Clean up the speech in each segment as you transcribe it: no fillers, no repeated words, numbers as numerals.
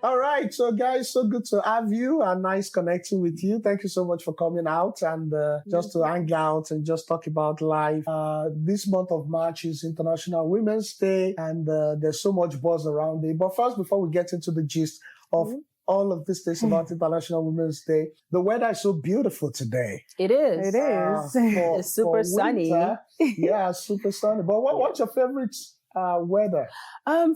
All right. So, guys, so good to have you and nice connecting with you. Thank you so much for coming out and just to hang out and just talk about life. This month of March is International Women's Day, and there's so much buzz around it. But first, before we get into the gist of all of this things about International Women's Day, the weather is so beautiful today. It is. It is. It's super sunny. Yeah, super sunny. But what's your favorite weather?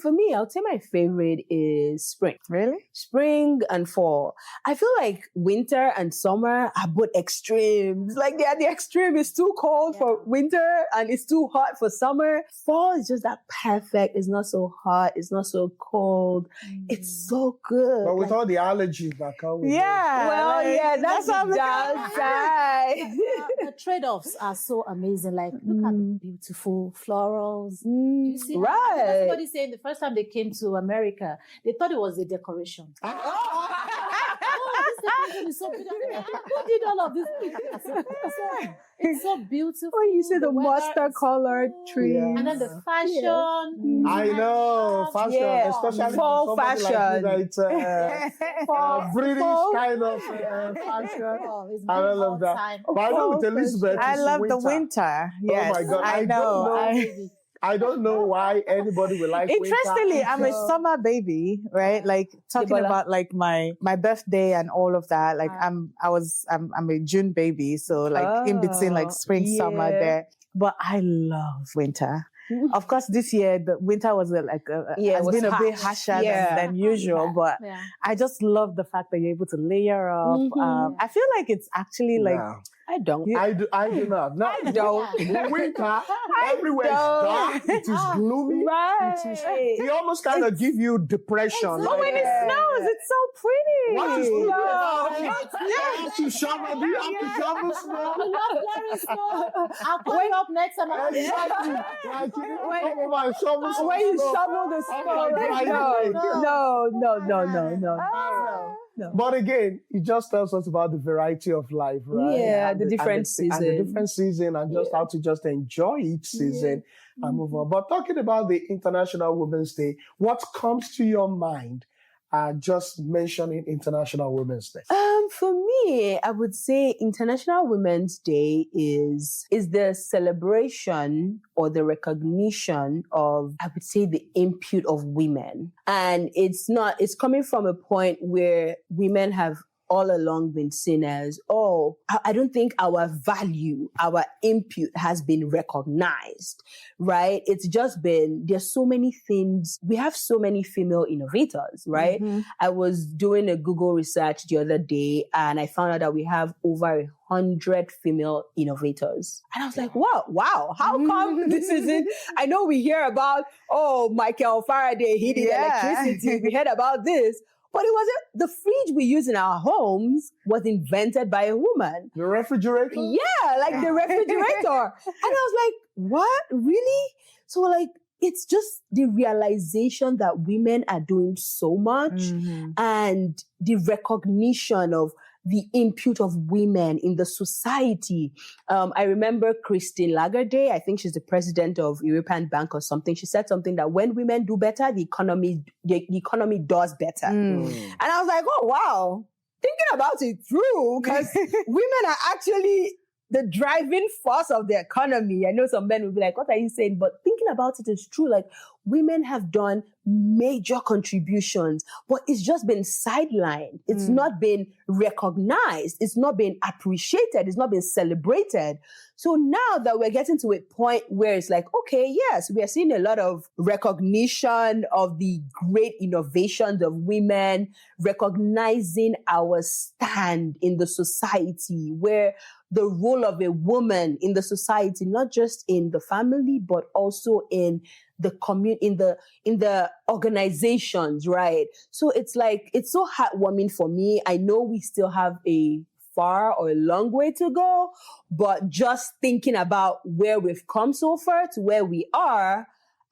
For me, I would say my favorite is spring. Really? Spring and fall. I feel like winter and summer are both extremes. Like they are the extreme. It's too cold for winter and it's too hot for summer. Fall is just that perfect. It's not so hot. It's not so cold. It's so good. But with all the allergies that come with Well, that's the downside. The trade-offs are so amazing. Like, look at the beautiful florals. You see, Right. Somebody saying the first time they came to America, they thought it was a decoration. This decoration is so beautiful. Who did all of this? It's so beautiful. When you see the weather mustard is colored cool. trees. And then the fashion. I know, fashion, Yeah. especially Fall for somebody fashion. like you, that it's British kind of fashion. Oh, it's I been love that. time. But I know with Elizabeth, I it's love the winter. Yes, my God, I I know. don't know. I don't know why anybody would like Interestingly, winter. I'm a summer baby, right? Like talking Debola. about like my birthday and all of that. Like I'm a June baby, so like in between like spring, summer there. But I love winter. Of course, this year the winter was has been a bit harsher than usual. But I just love the fact that you're able to layer up. I feel like it's actually like. No. I don't. I do not. No, I don't. Winter, everywhere is dark. It is gloomy. Right. They almost kind of give you depression. Oh, when it snows, it's so pretty. What is No. I have to shovel. Do you have to shovel snow? We love clearing snow. I'll call you up next time. Exactly. Like, you need to come over and shovel some When you snow. shovel the snow, my like, God. no. But again, it just tells us about the variety of life, right? Yeah, And the different and seasons. And the different season and just how to just enjoy each season and move on. But talking about the International Women's Day, what comes to your mind just mentioning International Women's Day? For me, I would say International Women's Day is the celebration or the recognition of, I would say, the input of women. And it's coming from a point where women have all along been seen as, I don't think our value, our input has been recognized, right? It's just been, there's so many things. We have so many female innovators, right? I was doing a Google research the other day and I found out that we have over 100 female innovators. And I was like, wow, how come this isn't, I know we hear about, Michael Faraday, he did electricity, we heard about this. But it wasn't, the fridge we use in our homes was invented by a woman. The refrigerator? Yeah, like the refrigerator. And I was like, what? Really? So like, it's just the realization that women are doing so much and the recognition of the input of women in the society. I remember Christine Lagarde, I think she's the president of European Bank or something. She said something that when women do better, the economy does better. And I was like, oh, wow. Thinking about it through, because women are actually the driving force of the economy. I know some men will be like, what are you saying? But thinking about it is true. Like, women have done major contributions, but it's just been sidelined. It's not been recognized. It's not been appreciated. It's not been celebrated. So now that we're getting to a point where it's like, okay, yes, we are seeing a lot of recognition of the great innovations of women, recognizing our stand in the society, where the role of a woman in the society, not just in the family, but also in the community, in the organizations, right? So it's like, it's so heartwarming for me. I know we still have a far or a long way to go, but just thinking about where we've come so far to where we are,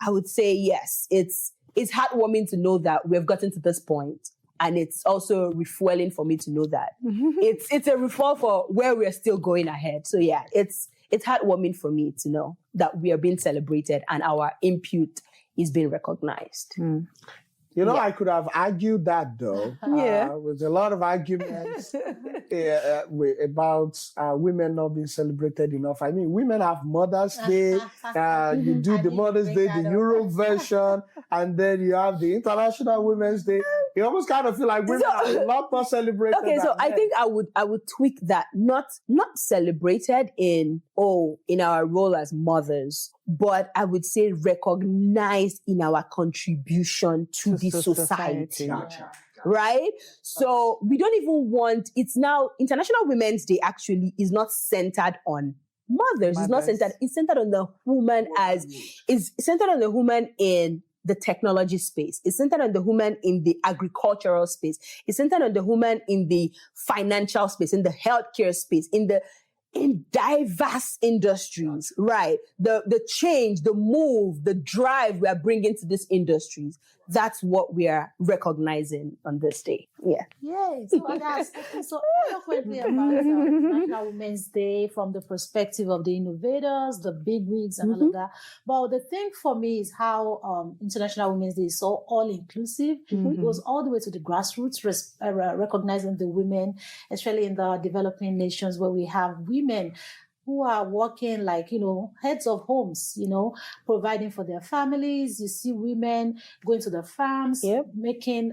I would say yes, it's heartwarming to know that we've gotten to this point. And it's also refueling for me to know that it's a refuel for where we're still going ahead. So yeah, it's heartwarming for me to know that we are being celebrated and our input is being recognized. You know, I could have argued that though. With a lot of arguments about women not being celebrated enough. I mean, women have Mother's Day. You do the Mother's Day, the Europe version, and then you have the International Women's Day. You almost kind of feel like women are a lot more celebrated. Okay, so I think I would tweak that. Not celebrated in our role as mothers, but I would say recognized in our contribution to the society. Right? So we don't even want, it's now, International Women's Day actually is not centered on mothers. It's centered on the woman is centered on the woman in the technology space. It's centered on the woman in the agricultural space. It's centered on the woman in the financial space, in the healthcare space, in diverse industries, right? The change, the move, the drive we are bringing to these industries. That's what we are recognizing on this day. Yeah. Yay. So that's so eloquently about International Women's Day from the perspective of the innovators, the big wigs and all of that. But the thing for me is how International Women's Day is so all-inclusive. It goes all the way to the grassroots, recognizing the women, especially in the developing nations where we have women who are working like, heads of homes, providing for their families. You see women going to the farms, making,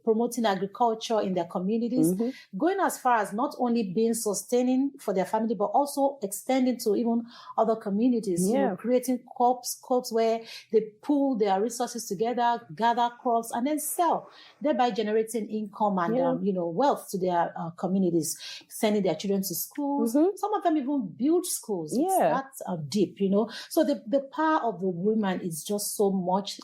promoting agriculture in their communities, going as far as not only being sustaining for their family, but also extending to even other communities, creating crops where they pool their resources together, gather crops, and then sell, thereby generating income and, wealth to their communities, sending their children to schools. Some of them even build schools. That's deep, So the power of the women is just so much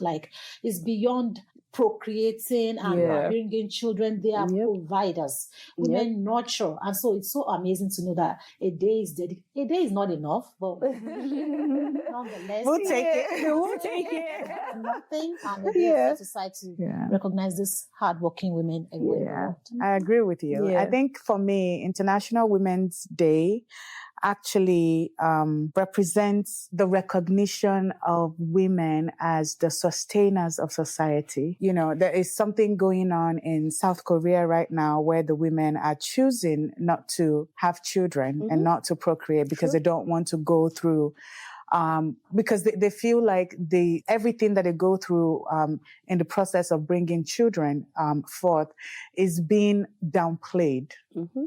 it's beyond procreating and bringing children. They are providers. Women nurture. And so it's so amazing to know that a day is not enough, but nonetheless, we'll take it. Nothing. And the society recognize these hardworking women everywhere. I agree with you. I think for me, International Women's Day actually represents the recognition of women as the sustainers of society. There is something going on in South Korea right now where the women are choosing not to have children and not to procreate because they don't want to go through because they feel like everything that they go through in the process of bringing children forth is being downplayed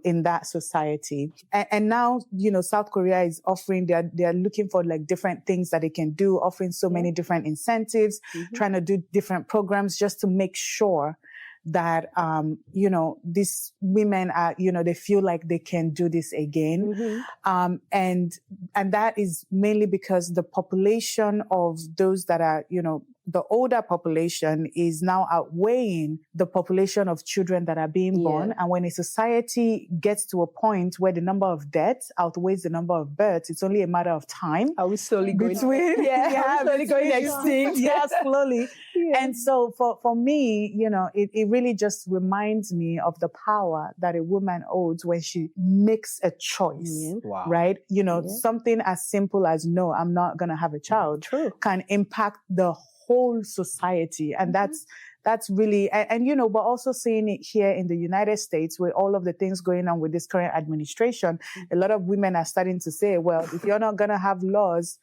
in that society. And now, South Korea is offering, they're looking for different things that they can do, offering so many different incentives, trying to do different programs just to make sure that, these women are, they feel like they can do this again. And that is mainly because the population of those that are, the older population is now outweighing the population of children that are being born. And when a society gets to a point where the number of deaths outweighs the number of births, it's only a matter of time. Are we slowly going? Slowly going extinct. Slowly. And so for me, it really just reminds me of the power that a woman holds when she makes a choice, right? Something as simple as, no, I'm not going to have a child can impact the whole society. And that's really, but also seeing it here in the United States with all of the things going on with this current administration, a lot of women are starting to say, well, if you're not going to have laws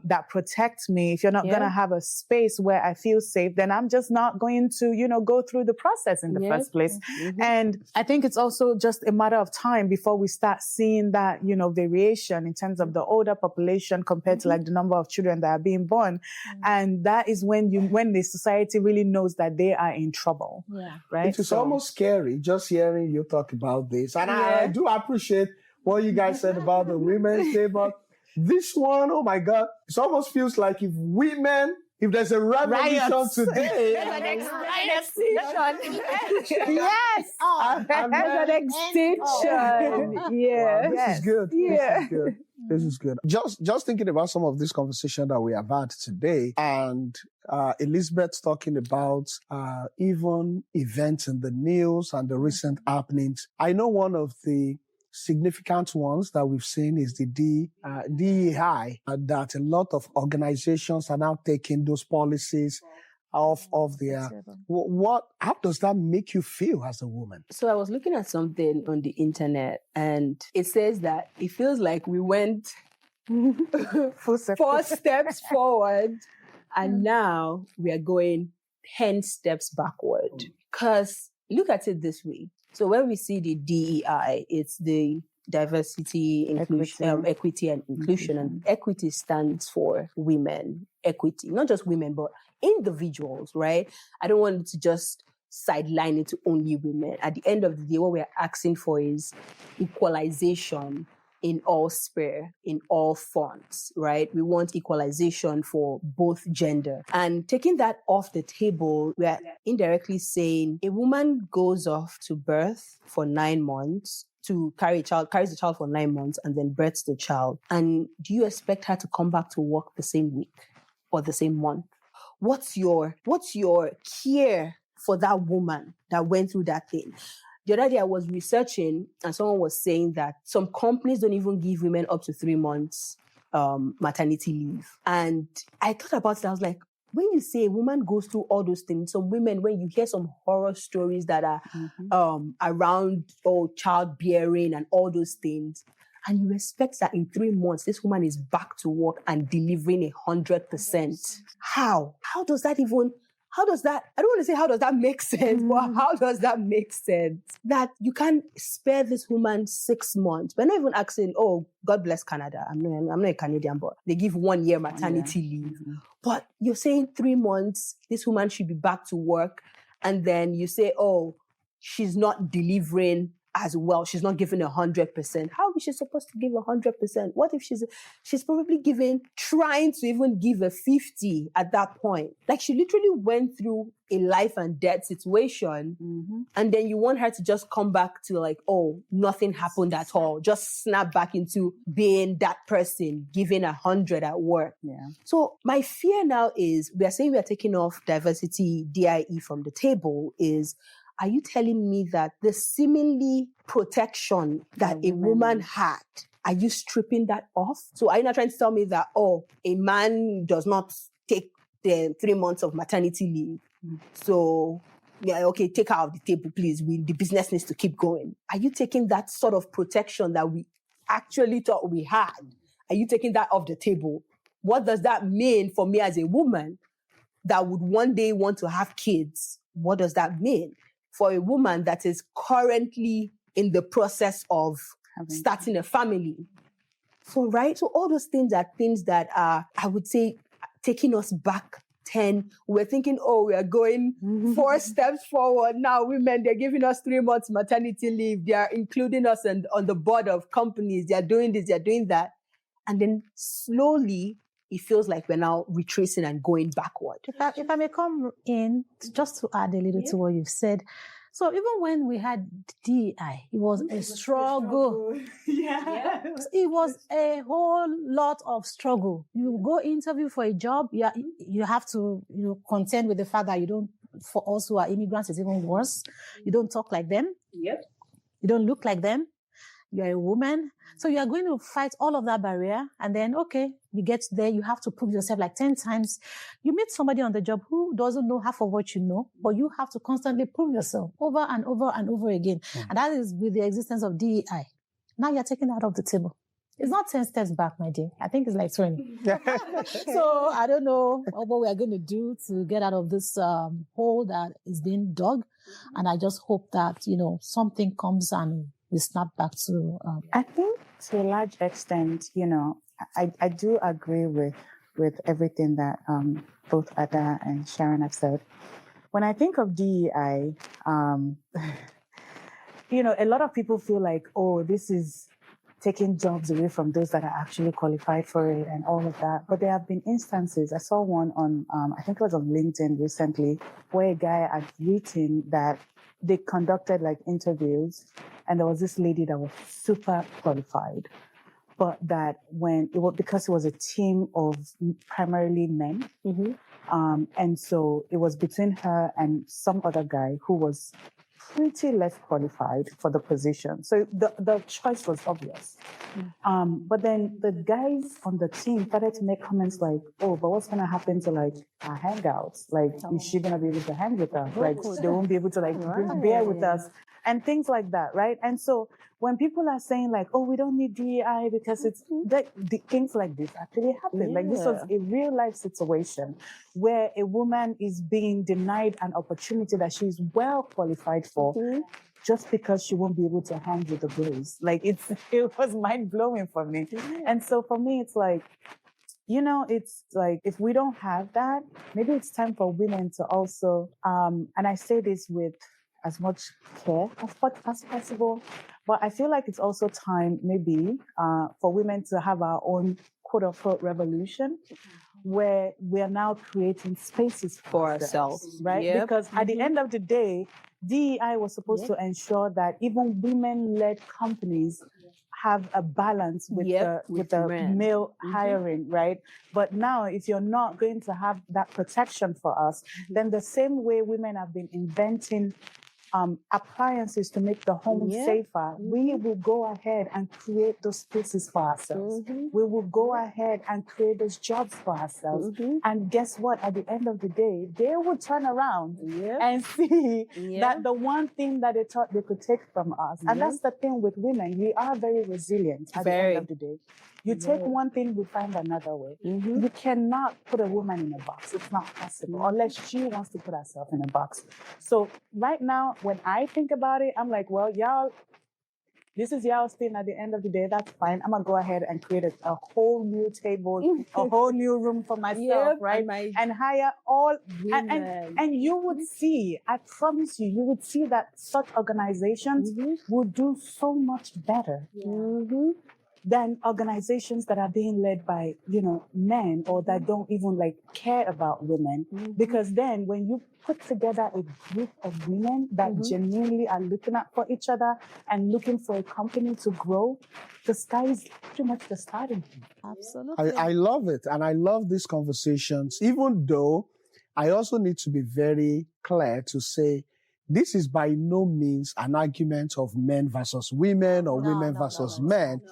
that protect me, if you're not going to have a space where I feel safe, then I'm just not going to, go through the process in the first place. And I think it's also just a matter of time before we start seeing that, variation in terms of the older population compared to the number of children that are being born. And that is when the society really knows that they are in trouble. Right? It's almost scary just hearing you talk about this. And I do appreciate what you guys said about the Women's Day, but this one, oh my God, it almost feels like if there's a revolution today. There's an extinction. Yes. There's an extinction. This is good. This is good. Just thinking about some of this conversation that we have had today, and Elizabeth's talking about even events in the news and the recent happenings. I know one of the significant ones that we've seen is the DEI, that a lot of organizations are now taking those policies of their. How does that make you feel as a woman? So I was looking at something on the internet, and it says that it feels like we went 4 steps forward, and now we are going 10 steps backward. Because look at it this way. So when we see the DEI, it's the diversity, inclusion, equity and inclusion. And equity stands for women, equity, not just women, but individuals, right? I don't want to just sideline it to only women. At the end of the day, what we're asking for is equalization in all sphere, in all fronts, right? We want equalization for both gender. And taking that off the table, we're indirectly saying a woman goes off to birth for 9 months, to carries the child for 9 months and then births the child. And do you expect her to come back to work the same week or the same month? What's your care for that woman that went through that thing? The other day I was researching and someone was saying that some companies don't even give women up to 3 months maternity leave. And I thought about it, I was like, when you say a woman goes through all those things, some women, when you hear some horror stories that are around childbearing and all those things, and you expect that in 3 months, this woman is back to work and delivering 100%. How? How does that, I don't want to say how does that make sense, but how does that make sense? That you can't spare this woman 6 months. We're not even asking, oh, God bless Canada. I'm not a Canadian, but they give 1 year maternity leave. But you're saying 3 months, this woman should be back to work. And then you say, oh, she's not delivering as well. She's not giving 100%. How is she supposed to give 100%? What if she's probably trying to even give a 50 at that point? Like she literally went through a life and death situation. And then you want her to just come back to like, oh, nothing happened at all. Just snap back into being that person, giving 100 at work. Yeah. So my fear now is, we are saying we are taking off diversity, DIE from the table is, are you telling me that the seemingly protection that a woman had, are you stripping that off? So are you not trying to tell me that, oh, a man does not take the 3 months of maternity leave? So, yeah, okay, take her off the table, please. The business needs to keep going. Are you taking that sort of protection that we actually thought we had? Are you taking that off the table? What does that mean for me as a woman that would one day want to have kids? What does that mean for a woman that is currently in the process of starting a family? So, right? So all those things are things that are, I would say, taking us back 10. We're thinking, oh, we are going 4 steps forward. Now women, they're giving us 3 months maternity leave. They are including us on the board of companies. They're doing this, they're doing that. And then slowly, it feels like we're now retracing and going backward. If I may come in, just to add a little to what you've said. So even when we had DEI, it was a struggle. It was a whole lot of struggle. You go interview for a job, you have to contend with the fact that for us who are immigrants, it's even worse. You don't talk like them. You don't look like them. You're a woman. So you are going to fight all of that barrier. And then, okay, you get there, you have to prove yourself like 10 times. You meet somebody on the job who doesn't know half of what you know, but you have to constantly prove yourself over and over and over again. And that is with the existence of DEI. Now you're taking that off the table. It's not 10 steps back, my dear. I think it's like 20. So I don't know what we are going to do to get out of this hole that is being dug. And I just hope that, something comes and we snap back to... I think to a large extent, I do agree with everything that both Ada and Sharon have said. When I think of DEI, a lot of people feel like, oh, this is taking jobs away from those that are actually qualified for it and all of that. But there have been instances. I saw one on, I think it was on LinkedIn recently, where a guy had written that they conducted interviews, and there was this lady that was super qualified, but that because it was a team of primarily men, and so it was between her and some other guy who was pretty less qualified for the position. So the choice was obvious. But then the guys on the team started to make comments like, oh, but what's going to happen to like our hangouts? Like, is she going to be able to hang with us? Like, they won't be able to like bear with us and things like that, right? And so when people are saying like, oh, we don't need DEI because it's things like this actually happen. Like this was a real life situation where a woman is being denied an opportunity that she's well qualified for just because she won't be able to hang with the boys. Like it was mind blowing for me. And so for me, it's like, you know, it's like if we don't have that, maybe it's time for women to also, and I say this with as much care as possible, but I feel like it's also time maybe for women to have our own quote unquote revolution where we are now creating spaces for ourselves, right? Because at the end of the day, DEI was supposed to ensure that even women-led companies have a balance with the male hiring, right? But now, if you're not going to have that protection for us, then the same way women have been inventing appliances to make the home safer, we will go ahead and create those spaces for ourselves. We will go ahead and create those jobs for ourselves. And guess what? At the end of the day, they will turn around and see that the one thing that they thought they could take from us. And that's the thing with women. We are very resilient at the end of the day. You take one thing, we find another way. You cannot put a woman in a box. It's not possible unless she wants to put herself in a box. So right now, when I think about it, I'm like, well, y'all, this is y'all's thing at the end of the day. That's fine. I'm going to go ahead and create a whole new table, a whole new room for myself, right? And hire all women. And you would see, I promise you, you would see that such organizations will do so much better. Than organizations that are being led by, you know, men or that don't even like care about women. Because then when you put together a group of women that genuinely are looking out for each other and looking for a company to grow, the sky is pretty much the starting point. Absolutely. I love it. And I love these conversations, even though I also need to be very clear to say, this is by no means an argument of men versus women or women versus men.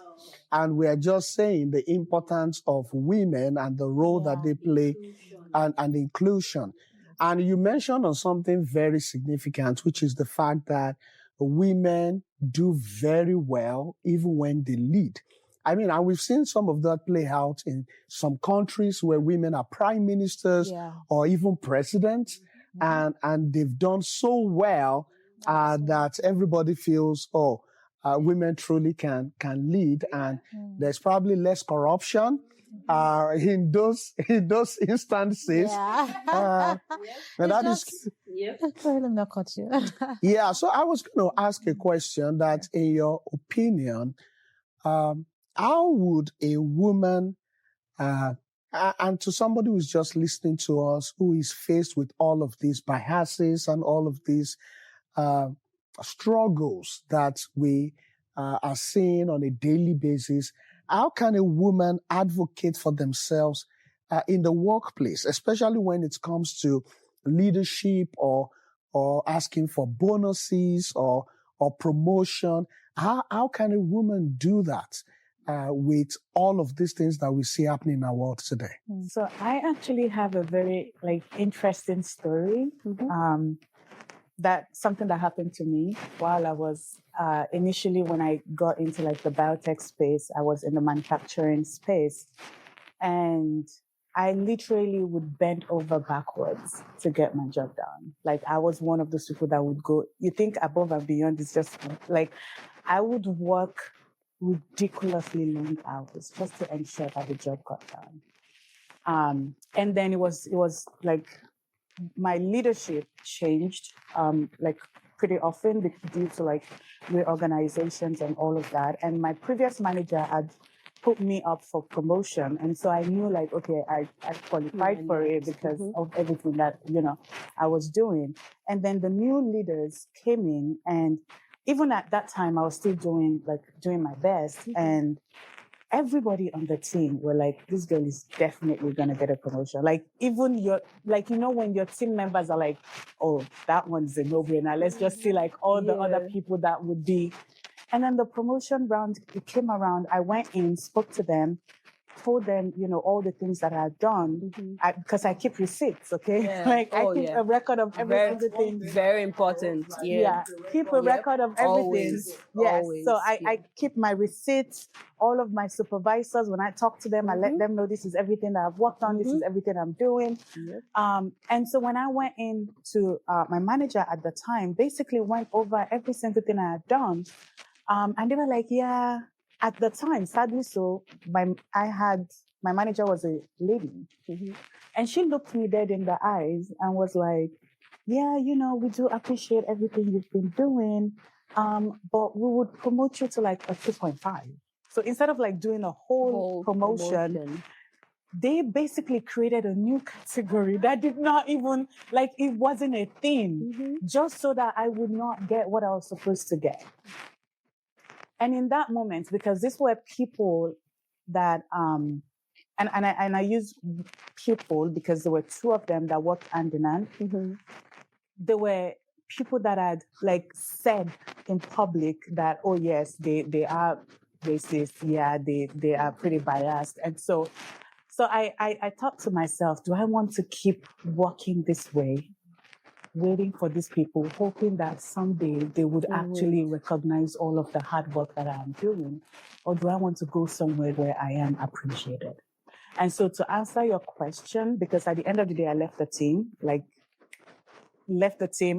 And we are just saying the importance of women and the role that they play and inclusion. And you mentioned on something very significant, which is the fact that women do very well even when they lead. I mean, and we've seen some of that play out in some countries where women are prime ministers or even presidents. And they've done so well that everybody feels, women truly can lead, and there's probably less corruption in those instances. And that is So I was going to ask a question that, in your opinion, how would a woman and to somebody who's just listening to us, who is faced with all of these biases and all of these struggles that we are seeing on a daily basis, how can a woman advocate for themselves in the workplace, especially when it comes to leadership or asking for bonuses or promotion? How can a woman do that? With all of these things that we see happening in our world today? So I actually have a very interesting story. That's something that happened to me while I was initially, when I got into the biotech space. I was in the manufacturing space, and I literally would bend over backwards to get my job done. I was one of those people that would go, you think above and beyond is just I would work ridiculously long hours just to ensure that the job got done. And then it was my leadership changed pretty often due to reorganizations and all of that. And my previous manager had put me up for promotion, and so I knew okay, I qualified for it because of everything that I was doing. And then the new leaders came in, and even at that time, I was still doing my best. And everybody on the team were like, this girl is definitely going to get a promotion. Like, even when your team members are like, oh, that one's a no-brainer. Let's just see like all the other people that would be. And then the promotion round, it came around. I went in, spoke to them, told them, all the things that I had done, because I keep receipts, okay? Yeah. Like, I keep a record of everything. Very important. Yeah. Keep a record of everything. Always. Yes. Always. So I keep my receipts, all of my supervisors, when I talk to them, I let them know this is everything that I've worked on, this is everything I'm doing. And so when I went in to my manager at the time, basically went over every single thing I had done. And they were like, yeah, at the time, sadly so, my manager was a lady. And she looked me dead in the eyes and was like, yeah, we do appreciate everything you've been doing, but we would promote you to like a 2.5. So instead of like doing a whole promotion, they basically created a new category that did not even, like, it wasn't a thing, just so that I would not get what I was supposed to get. And in that moment, because these were people that, and I use people because there were two of them that worked hand in hand. There were people that had like said in public that, oh yes, they are racist. Yeah, they are pretty biased. And so I thought to myself, do I want to keep working this way? Waiting for these people, hoping that someday they would actually recognize all of the hard work that I'm doing? Or do I want to go somewhere where I am appreciated? And so to answer your question, because at the end of the day, I left the team,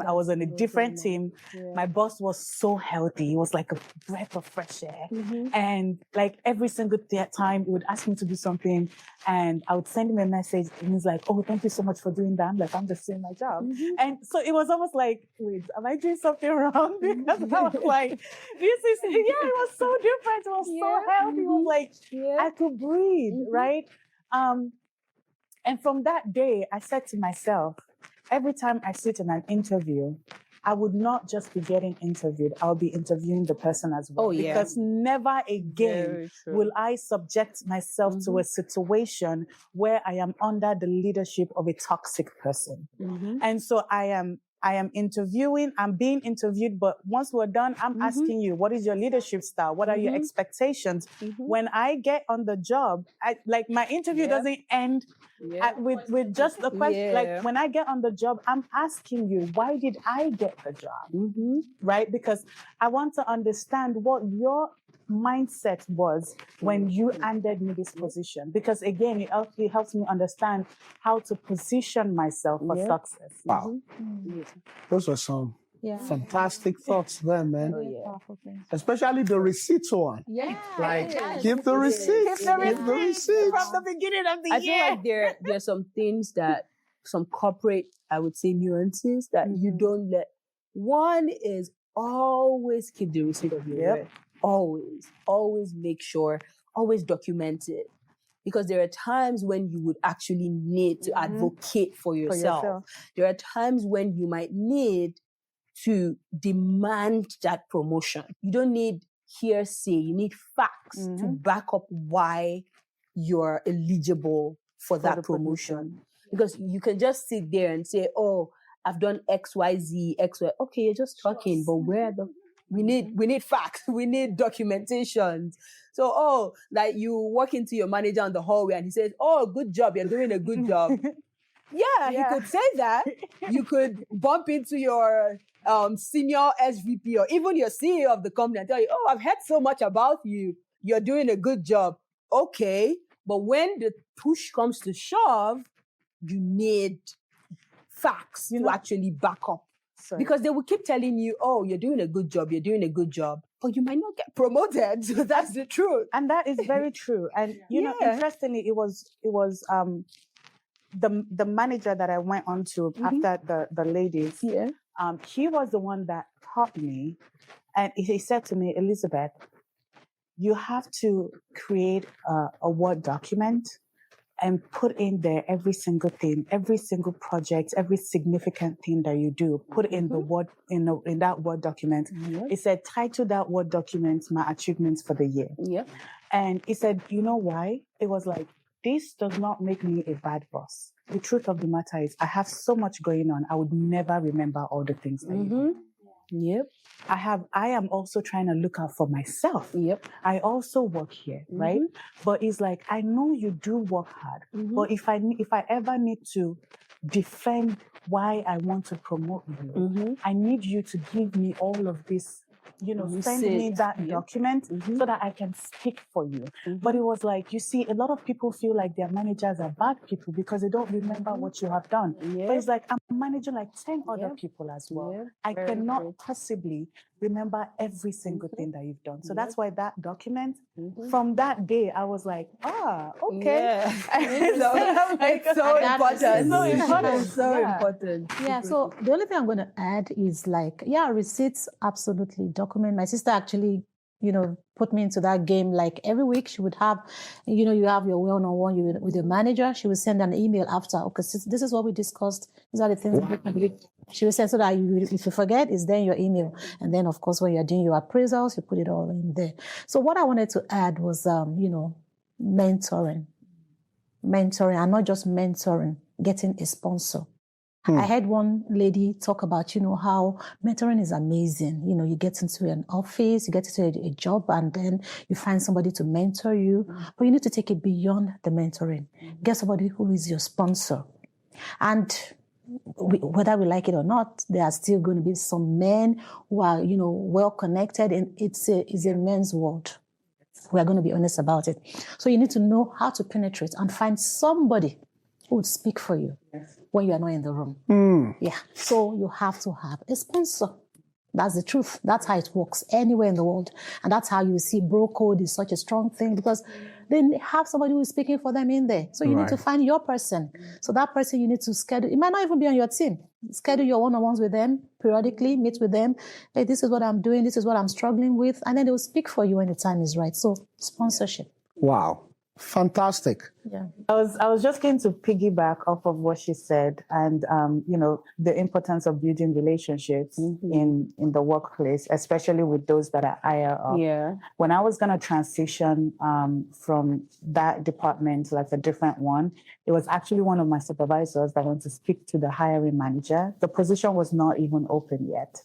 I was on a different team. My boss was so healthy. He was like a breath of fresh air. And like every single time he would ask me to do something and I would send him a message and he's like, oh, thank you so much for doing that. I'm like, I'm just doing my job. And so it was almost like, wait, am I doing something wrong? Because I was like, it was so different. It was so healthy. It was like, I could breathe, right? And from that day, I said to myself, every time I sit in an interview, I would not just be getting interviewed, I'll be interviewing the person as well. Because never again will I subject myself to a situation where I am under the leadership of a toxic person. And so I am interviewing, I'm being interviewed, but once we're done, I'm asking you, what is your leadership style? What are your expectations? When I get on the job, my interview doesn't end with just the question. Like when I get on the job, I'm asking you, why did I get the job? Right? Because I want to understand what your mindset was when you handed me this position. Because again, it helps me understand how to position myself for success. Wow. Those were some fantastic thoughts there, man. Especially the receipts one. Give the receipts. Give the receipts. From the beginning of the year. I feel like there are some things that, some corporate, I would say, nuances that you don't let. One is always keep the receipt of your work. Always make sure, always document it. Because there are times when you would actually need to advocate for yourself. There are times when you might need to demand that promotion. You don't need hearsay, you need facts to back up why you're eligible for that promotion. Because you can just sit there and say, oh, I've done X, Y, Z, X, Y. Okay, you're just talking, but where are the... We need facts. We need documentation. So, like you walk into your manager on the hallway and he says, oh, good job. You're doing a good job. He could say that. You could bump into your senior SVP or even your CEO of the company and tell you, oh, I've heard so much about you. You're doing a good job. Okay. But when the push comes to shove, you need facts to actually back up. Because they will keep telling you, oh, you're doing a good job, but you might not get promoted. So that's the truth. And that is very true. And, you know, interestingly, it was the manager that I went on to after the ladies. He was the one that taught me. And he said to me, Elizabeth, you have to create a Word document and put in there every single thing, every single project, every significant thing that you do. Put in the word in that Word document. It said, title that Word document "My Achievements for the Year." And he said, you know why? It was like, this does not make me a bad boss. The truth of the matter is I have so much going on. I would never remember all the things that you do. Yep. I am also trying to look out for myself. Yep. I also work here, right? But it's like, I know you do work hard, but if I ever need to defend why I want to promote you, I need you to give me all of this, send me that document so that I can speak for you. But it was like, you see, a lot of people feel like their managers are bad people because they don't remember what you have done. But it's like, I'm managing like 10 other people as well. I cannot possibly remember every single thing that you've done. So that's why that document, from that day, I was like, okay. It's so important. So important. Yeah, so the only thing I'm going to add is like, receipts, absolutely. Document. My sister actually, put me into that game. Like every week she would have, you have your one-on-one with your manager. She would send an email after, okay, this is what we discussed. These are the things she would send so that if you forget, it's there in your email. And then, of course, when you're doing your appraisals, you put it all in there. So what I wanted to add was, mentoring. Mentoring, and not just mentoring, getting a sponsor. I heard one lady talk about, how mentoring is amazing. You get into an office, you get into a job, and then you find somebody to mentor you. But you need to take it beyond the mentoring. Get somebody who is your sponsor. And whether we like it or not, there are still going to be some men who are, well connected, and it's a men's world. We are going to be honest about it. So you need to know how to penetrate and find somebody who would speak for you when you are not in the room. Yeah. So you have to have a sponsor. That's the truth. That's how it works anywhere in the world. And that's how you see bro code is such a strong thing, because they have somebody who is speaking for them in there. So you need to find your person. So that person you need to schedule. It might not even be on your team. Schedule your one-on-ones with them periodically, meet with them. Hey, this is what I'm doing. This is what I'm struggling with. And then they will speak for you when the time is right. So sponsorship. Wow. Fantastic. Yeah. I was just going to piggyback off of what she said, and the importance of building relationships in the workplace, especially with those that are higher up. Yeah. When I was going to transition from that department to like a different one, it was actually one of my supervisors that went to speak to the hiring manager. The position was not even open yet.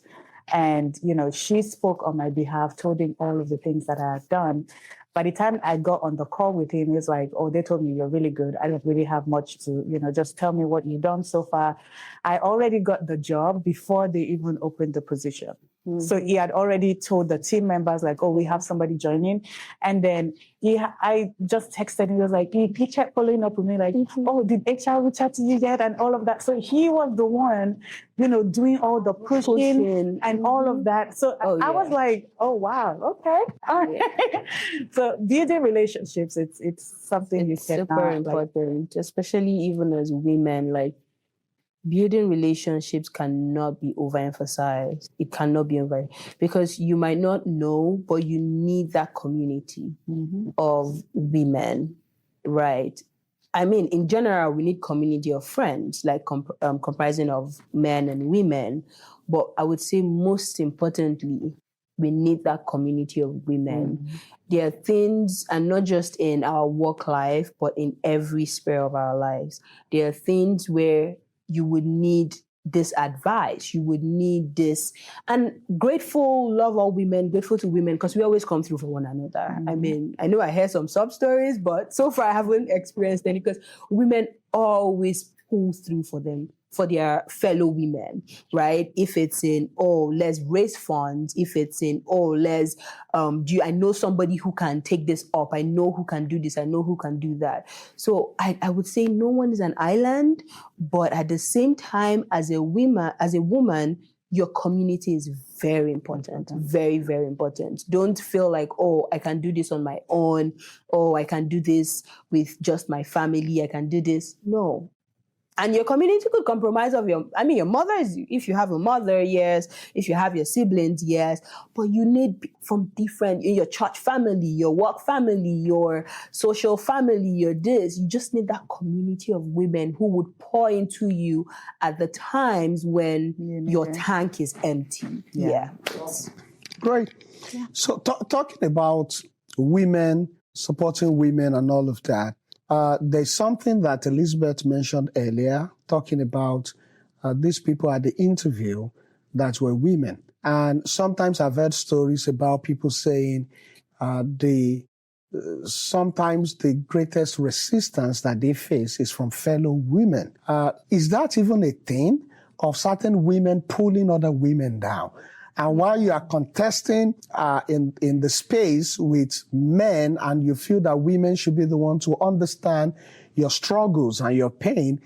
And, she spoke on my behalf, told him all of the things that I had done. By the time I got on the call with him, he was like, oh, they told me you're really good. I don't really have much to, just tell me what you've done so far. I already got the job before they even opened the position. So he had already told the team members, like, oh, we have somebody joining. And then I just texted him. He was like, he kept following up with me, like, oh, did HR reach out to you yet? And all of that. So he was the one, doing all the pushing and all of that. So I was like, oh, wow, okay. All right. So building relationships, it's something It's super important, especially even as women, like, building relationships cannot be overemphasized. It cannot be because you might not know, but you need that community of women, right? I mean, in general, we need community of friends, like comprising of men and women. But I would say most importantly, we need that community of women. There are things, and not just in our work life, but in every sphere of our lives. There are things where you would need this advice, you would need this. And love all women, grateful to women, because we always come through for one another. I mean, I know I heard some sub stories, but so far I haven't experienced any, because women always pull through for them, for their fellow women, right? If it's in, let's raise funds. If it's in, let's, I know somebody who can take this up. I know who can do this. I know who can do that. So I would say no one is an island, but at the same time, as a woman, your community is very important. Very, very important. Don't feel like, I can do this on my own. I can do this with just my family. I can do this. No. And your community could compromise your mother is, if you have a mother, yes. If you have your siblings, yes. But you need from different, your church family, your work family, your social family, your this. You just need that community of women who would pour into you at the times when your tank is empty. Yeah. Great. Yeah. So talking about women supporting women and all of that. There's something that Elizabeth mentioned earlier, talking about these people at the interview that were women. And sometimes I've heard stories about people saying sometimes the greatest resistance that they face is from fellow women. Is that even a thing of certain women pulling other women down? And while you are contesting in the space with men and you feel that women should be the one to understand your struggles and your pain,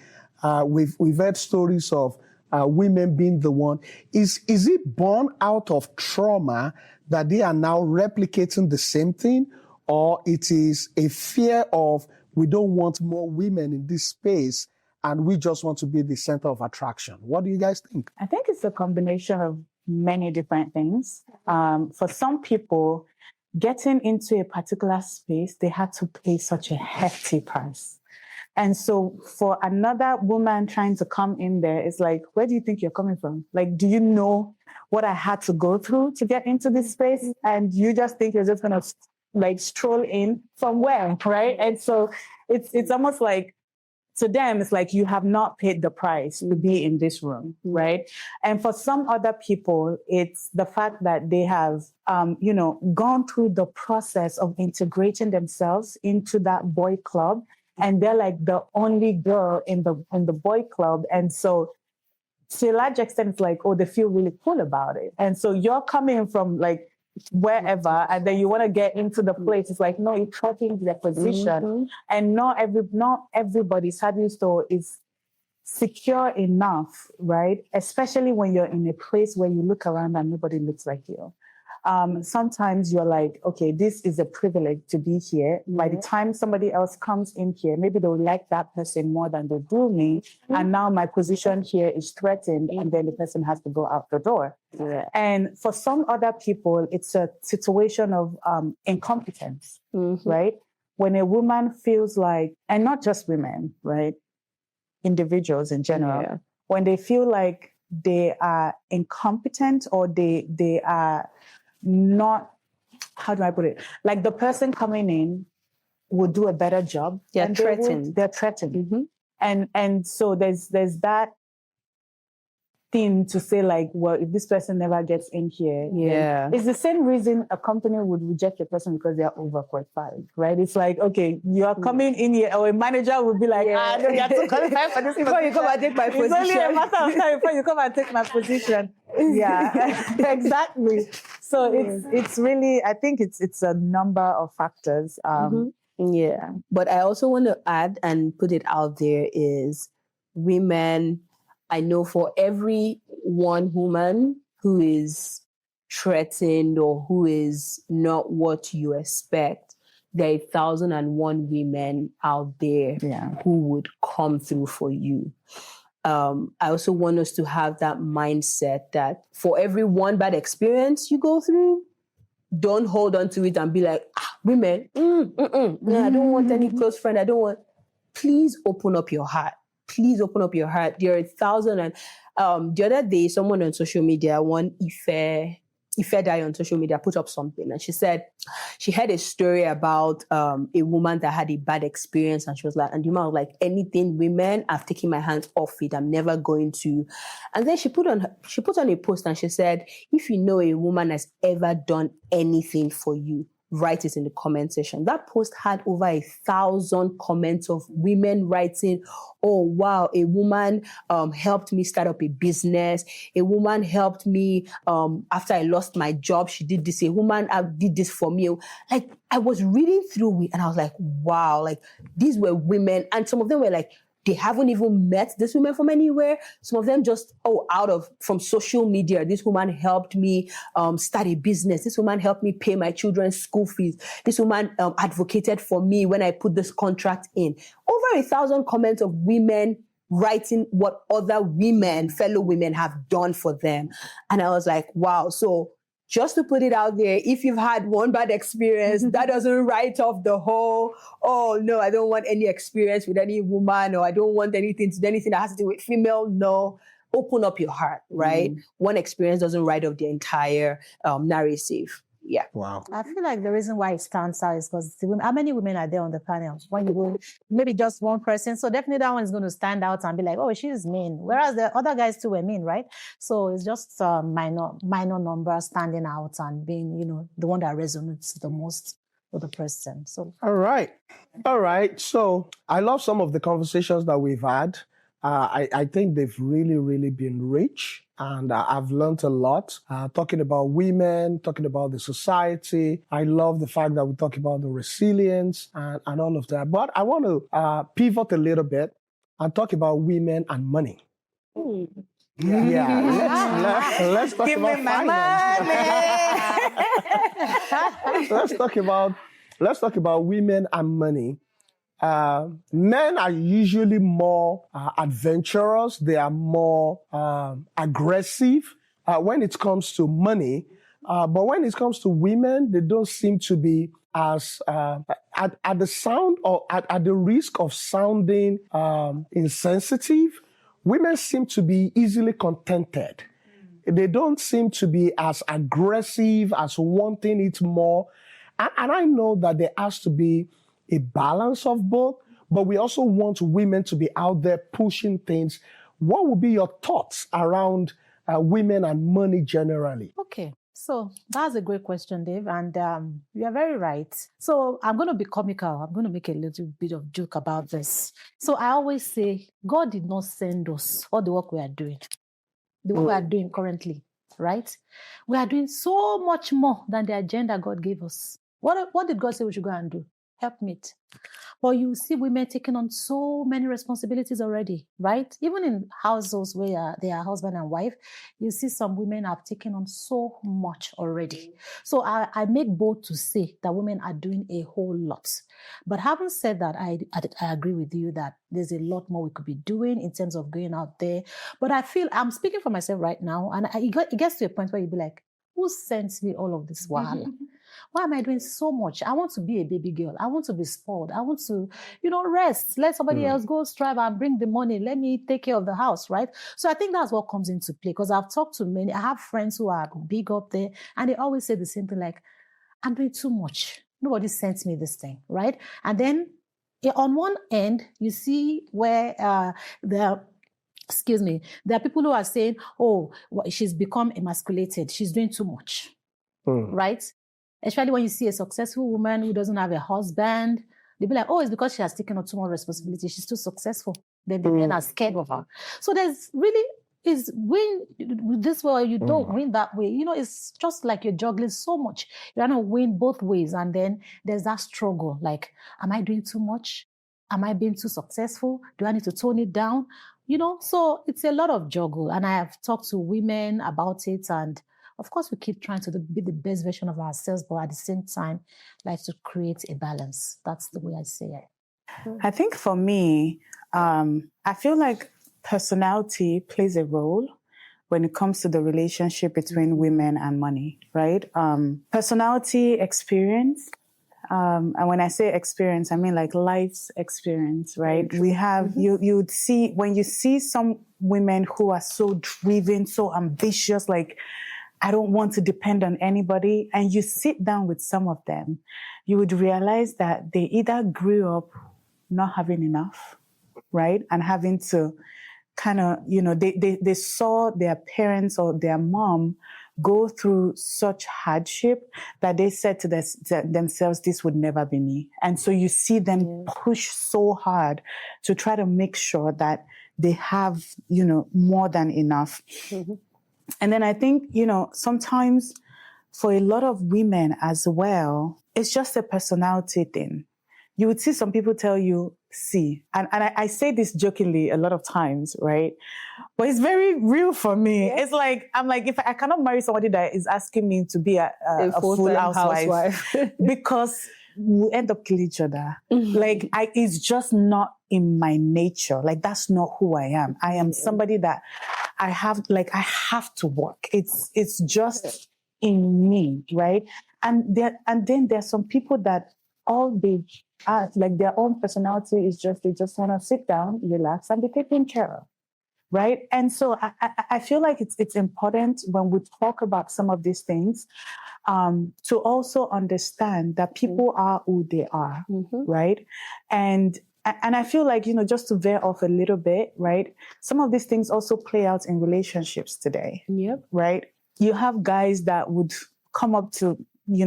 we've heard stories of women being the one. Is it born out of trauma that they are now replicating the same thing? Or it is a fear of we don't want more women in this space and we just want to be the center of attraction? What do you guys think? I think it's a combination of many different things. For some people, getting into a particular space, they had to pay such a hefty price. And so for another woman trying to come in there, it's like, where do you think you're coming from? Like, do you know what I had to go through to get into this space? And you just think you're just going to like stroll in from where, right? And so it's almost like, to them, it's like you have not paid the price to be in this room, right? And for some other people, it's the fact that they have, gone through the process of integrating themselves into that boy club, and they're like the only girl in the boy club, and so to a large extent, it's like, oh, they feel really cool about it, and so you're coming from like wherever, and then you want to get into the place. It's like, no, you're tracking their position, and not everybody's hardly store is secure enough, right? Especially when you're in a place where you look around and nobody looks like you. Sometimes you're like, okay, this is a privilege to be here. By the time somebody else comes in here, maybe they'll like that person more than they do me. And now my position here is threatened, and then the person has to go out the door. Yeah. And for some other people, it's a situation of incompetence, right? When a woman feels like, and not just women, right? Individuals in general, when they feel like they are incompetent or they are not, how do I put it? Like the person coming in would do a better job. They're threatened. They're threatened. And so there's that thing to say like, well, if this person never gets in here, it's the same reason a company would reject a person because they are overqualified, right? It's like, okay, you are coming in here, or a manager would be like, no, you are too qualified for this before you come and take my position. It's only a matter of time before you come and take my position. Yeah, exactly. So it's really, I think it's a number of factors. Yeah, but I also want to add and put it out there is women. I know for every one woman who is threatened or who is not what you expect, there are 1,001 women out there who would come through for you. I also want us to have that mindset that for every one bad experience you go through, don't hold on to it and be like, women, I don't want any close friend. Please open up your heart. Please open up your heart. There are 1,000. And the other day, someone on social media, one Ife guy on social media, put up something. And she said she had a story about a woman that had a bad experience. And she was like, and the woman was like, anything women, I've taken my hands off it. I'm never going to. And then she put on a post and she said, if you know a woman has ever done anything for you, write it in the comment section. That post had over 1,000 comments of women writing, oh, wow, a woman helped me start up a business. A woman helped me after I lost my job. She did this. A woman did this for me. Like, I was reading through it and I was like, wow, like these were women. And some of them were like, they haven't even met this woman from anywhere. Some of them just, from social media. This woman helped me start a business. This woman helped me pay my children's school fees. This woman advocated for me when I put this contract in. Over 1,000 comments of women writing what other women, fellow women have done for them. And I was like, wow. So just to put it out there, if you've had one bad experience, that doesn't write off the whole, oh, no, I don't want any experience with any woman, or I don't want anything that has to do with female. No, open up your heart, right? One experience doesn't write off the entire narrative. Yeah. Wow. I feel like the reason why it stands out is because how many women are there on the panel? When you go, maybe just one person. So definitely that one is going to stand out and be like, oh, she's mean. Whereas the other guys too were mean, right? So it's just minor number standing out and being, the one that resonates the most with the person. So All right. So I love some of the conversations that we've had. I think they've really, really been rich, and I've learned a lot. Talking about women, talking about the society. I love the fact that we talk about the resilience and all of that. But I want to pivot a little bit and talk about women and money. Yeah, let's talk Give about me my finance. Let's talk about women and money. Men are usually more adventurous. They are more aggressive when it comes to money. But when it comes to women, they don't seem to be as at the sound or at the risk of sounding insensitive. Women seem to be easily contented. They don't seem to be as aggressive, as wanting it more. And I know that there has to be a balance of both, but we also want women to be out there pushing things. What would be your thoughts around women and money generally? Okay. So that's a great question, Dave. And you are very right. So I'm going to be comical. I'm going to make a little bit of joke about this. So I always say, God did not send us all the work we are doing. The work we are doing currently, right? We are doing so much more than the agenda God gave us. What did God say we should go and do? Helpmeet. But you see women taking on so many responsibilities already, right? Even in households where they are husband and wife, you see some women have taken on so much already. So I make bold to say that women are doing a whole lot. But having said that, I agree with you that there's a lot more we could be doing in terms of going out there. But I feel, I'm speaking for myself right now, and it gets to a point where you'll be like, who sent me all of this wahala? Why am I doing so much? I want to be a baby girl. I want to be spoiled. I want to, rest. Let somebody else go strive and bring the money. Let me take care of the house, right? So I think that's what comes into play, because I've talked to many. I have friends who are big up there, and they always say the same thing, like, I'm doing too much. Nobody sent me this thing, right? And then on one end, you see where there are people who are saying, oh, she's become emasculated. She's doing too much, right? Especially when you see a successful woman who doesn't have a husband, they'll be like, oh, it's because she has taken on too much responsibility. She's too successful. Then the men are scared of her. So there's really, is win this way or you don't win that way. It's just like you're juggling so much. You're going to win both ways. And then there's that struggle. Like, am I doing too much? Am I being too successful? Do I need to tone it down? So it's a lot of juggle. And I have talked to women about it, and of course, we keep trying to be the best version of ourselves, but at the same time, like to create a balance. That's the way I say it. I think for me, I feel like personality plays a role when it comes to the relationship between women and money, right? Personality, experience. And when I say experience, I mean like life's experience, right? We have, you'd see, when you see some women who are so driven, so ambitious, like, I don't want to depend on anybody. And you sit down with some of them, you would realize that they either grew up not having enough, right? And having to kind of, they saw their parents or their mom go through such hardship that they said to themselves, this would never be me. And so you see them push so hard to try to make sure that they have, more than enough. And then I think, sometimes for a lot of women as well, it's just a personality thing. You would see some people tell you, see, and I say this jokingly a lot of times, right? But it's very real for me. Yeah. It's like, I'm like, if I cannot marry somebody that is asking me to be a full housewife because we end up killing each other. Like, it's just not in my nature. Like, that's not who I am. I am somebody that I have to work. It's just in me, right? And then there's some people that all they are, like, their own personality is just, they just want to sit down, relax, and be taken care of, right? And so I feel like it's important when we talk about some of these things to also understand that people are who they are, right? And I feel like, just to veer off a little bit, right? Some of these things also play out in relationships today, right? You have guys that would come up to,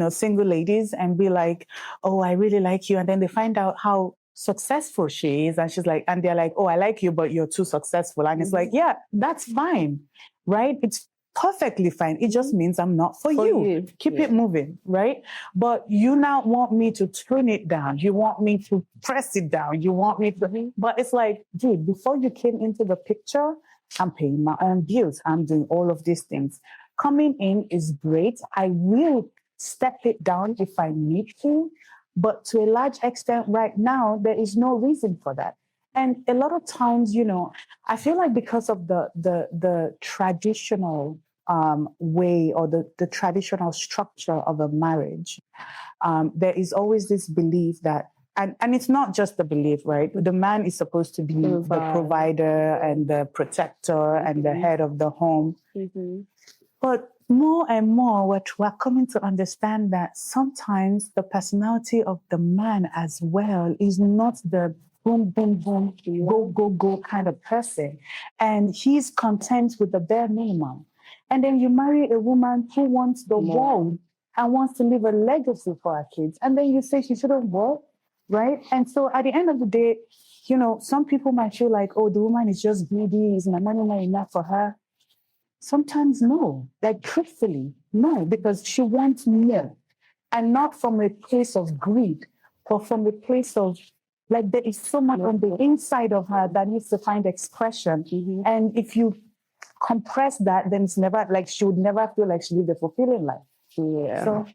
single ladies and be like, oh, I really like you. And then they find out how successful she is. And she's like, and they're like, oh, I like you, but you're too successful. And it's like, yeah, that's fine, right? It's perfectly fine. It just means I'm not for you. Keep it moving, right? But you now want me to turn it down. You want me to press it down. You want me to, but it's like, dude, before you came into the picture, I'm paying my own bills. I'm doing all of these things. Coming in is great. I will step it down if I need to, but to a large extent right now, there is no reason for that. And a lot of times, I feel like because of the traditional way or the traditional structure of a marriage, there is always this belief that, and it's not just the belief, right? The man is supposed to be the provider and the protector and the head of the home. But more and more, we're coming to understand that sometimes the personality of the man as well is not the boom, boom, boom, go, go, go kind of person. And he's content with the bare minimum. And then you marry a woman who wants the world and wants to leave a legacy for her kids. And then you say she shouldn't work, right? And so at the end of the day, some people might feel like, oh, the woman is just greedy. Is my money not enough for her? Sometimes no, like truthfully, no, because she wants more. And not from a place of greed, but from a place of, like, there is so much on the inside of her that needs to find expression. And if you compress that, then it's never, like, she would never feel like she lived a fulfilling life. So,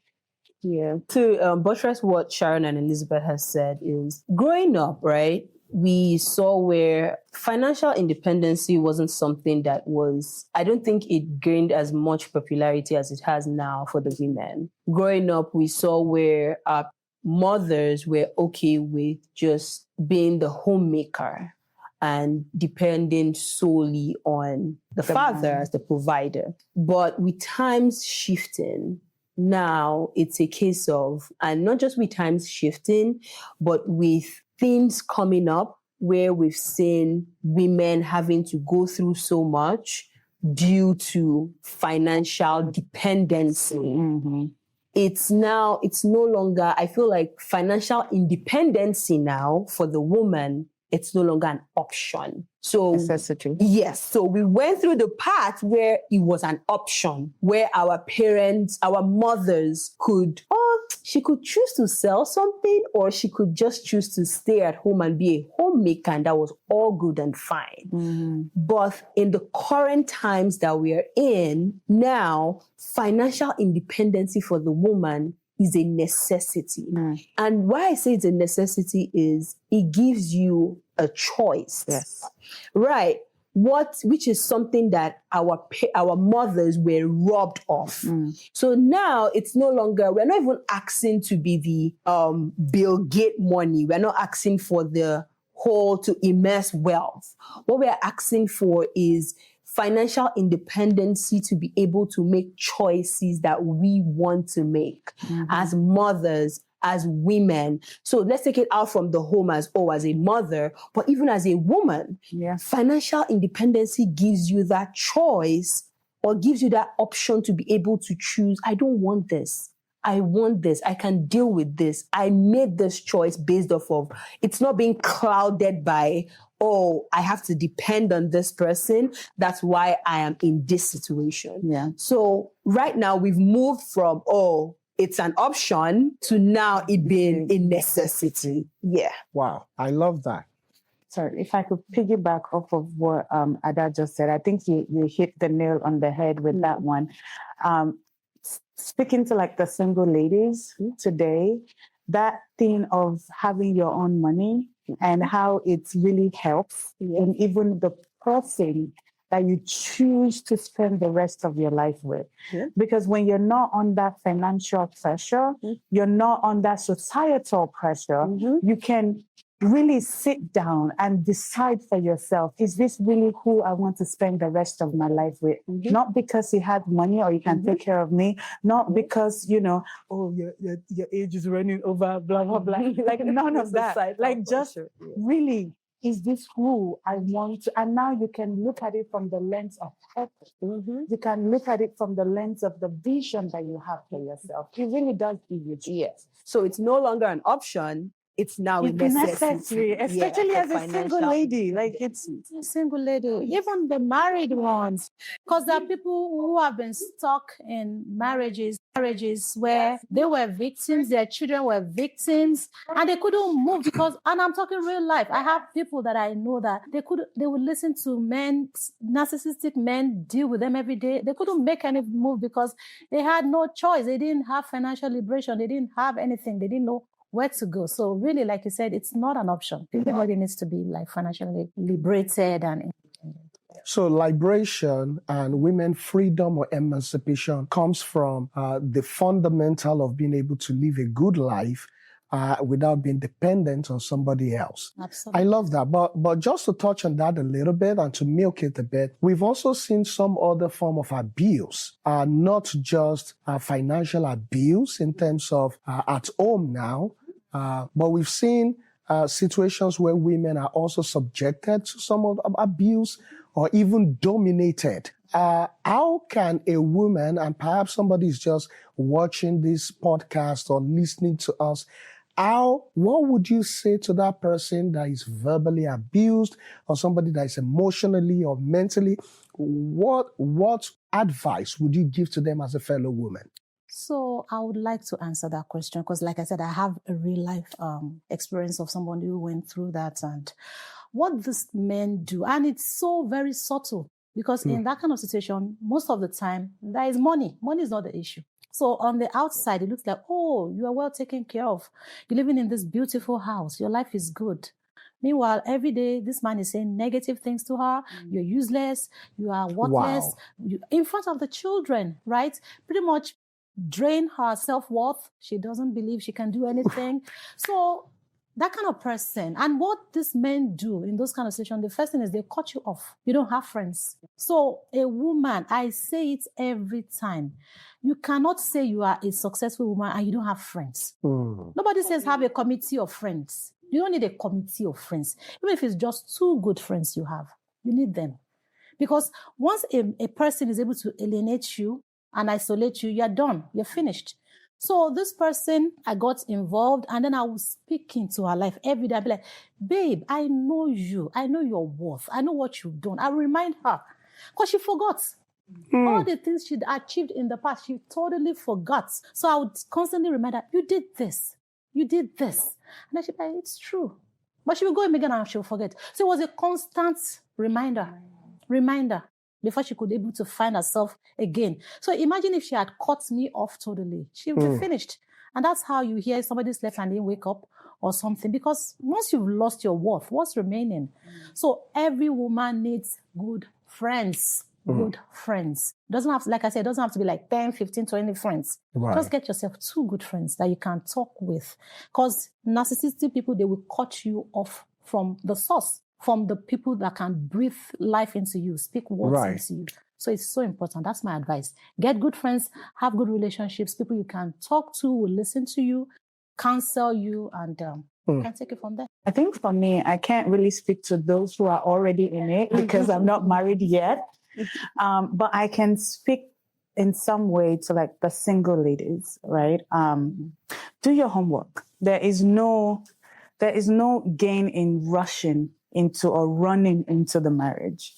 To buttress what Sharon and Elizabeth has said is, growing up, right, we saw where financial independency wasn't something that was, I don't think it gained as much popularity as it has now for the women. Growing up, we saw where our mothers were okay with just being the homemaker and depending solely on the father as the provider. But with times shifting, now it's a case of, and not just with times shifting, but with things coming up where we've seen women having to go through so much due to financial dependency. It's no longer, I feel like financial independency now for the woman, it's no longer an option. So necessity. Yes. So we went through the path where it was an option, where our parents, our mothers she could choose to sell something, or she could just choose to stay at home and be a homemaker, and that was all good and fine. But in the current times that we are in now, financial independency for the woman is a necessity. And why I say it's a necessity is it gives you a choice. Yes. Right. Which is something that our mothers were robbed of. So now it's no longer, we're not even asking to be the Bill Gates money. We're not asking for the whole to immerse wealth. What we're asking for is financial independency to be able to make choices that we want to make as mothers, as women. So let's take it out from the home as a mother, but even as a woman, financial independency gives you that choice, or gives you that option to be able to choose, I don't want this. I want this. I can deal with this. I made this choice based off of, it's not being clouded by, oh, I have to depend on this person. That's why I am in this situation. So right now we've moved from, it's an option to now it being a necessity. Wow, I love that. Sorry, if I could piggyback off of what Ada just said, I think you hit the nail on the head with that one. Speaking to like the single ladies today, that thing of having your own money and how it really helps in even the person that you choose to spend the rest of your life with. Because when you're not under financial pressure, you're not under societal pressure, you can really sit down and decide for yourself, is this really who I want to spend the rest of my life with? Not because you had money or you can take care of me, not because, oh, your age is running over, blah, blah, blah. Like none of that. Like just really, is this who I want to? And now you can look at it from the lens of purpose. You can look at it from the lens of the vision that you have for yourself. It really does give you joy. Yes. So it's no longer an option. It's now a necessary, especially as a single lady. Like it's a single lady, even the married ones, because there are people who have been stuck in marriages where they were victims, their children were victims, and they couldn't move because. And I'm talking real life. I have people that I know that they would listen to narcissistic men, deal with them every day. They couldn't make any move because they had no choice. They didn't have financial liberation. They didn't have anything. They didn't know where to go. So really, like you said, it's not an option. Everybody needs to be like financially liberated and independent. So liberation and women freedom or emancipation comes from the fundamental of being able to live a good life without being dependent on somebody else. Absolutely. I love that. But just to touch on that a little bit and to milk it a bit, we've also seen some other form of abuse, not just financial abuse in terms of at home now, but we've seen situations where women are also subjected to some of abuse or even dominated. How can a woman, and perhaps somebody is just watching this podcast or listening to us, what would you say to that person that is verbally abused or somebody that is emotionally or mentally? What advice would you give to them as a fellow woman? So I would like to answer that question because, like I said, I have a real life experience of somebody who went through that and what these men do. And it's so very subtle because in that kind of situation, most of the time, there is money. Money is not the issue. So on the outside, it looks like, oh, you are well taken care of. You're living in this beautiful house. Your life is good. Meanwhile, every day, this man is saying negative things to her. You're useless. You are worthless. Wow. In front of the children, right? Pretty much drain her self-worth. She doesn't believe she can do anything. So that kind of person, and what these men do in those kind of situations, the first thing is they cut you off. You don't have friends. So a woman, I say it every time, you cannot say you are a successful woman and you don't have friends. Nobody says have a committee of friends. You don't need a committee of friends. Even if it's just 2 good friends you have, you need them. Because once a person is able to alienate you and isolate you, you're done. You're finished. So this person, I got involved and then I was speaking to her life every day. I'd be like, babe, I know you. I know your worth. I know what you've done. I remind her because she forgot. All the things she'd achieved in the past, she totally forgot. So I would constantly remind her, you did this. You did this. And then she'd be like, it's true. But she would go again and she'll forget. So it was a constant reminder before she could be able to find herself again. So imagine if she had cut me off totally. She would be finished. And that's how you hear somebody slept and didn't wake up or something. Because once you've lost your worth, what's remaining? So every woman needs good friends. Good friends. Doesn't have, like I said, it doesn't have to be like 10, 15, 20 friends. Right. Just get yourself 2 good friends that you can talk with. Because narcissistic people, they will cut you off from the source, from the people that can breathe life into you, speak words into you. So it's so important. That's my advice. Get good friends, have good relationships, people you can talk to, will listen to you, counsel you, and can take it from there. I think for me, I can't really speak to those who are already in it because I'm not married yet. But I can speak in some way to like the single ladies, right? Do your homework. There is no gain in rushing into or running into the marriage.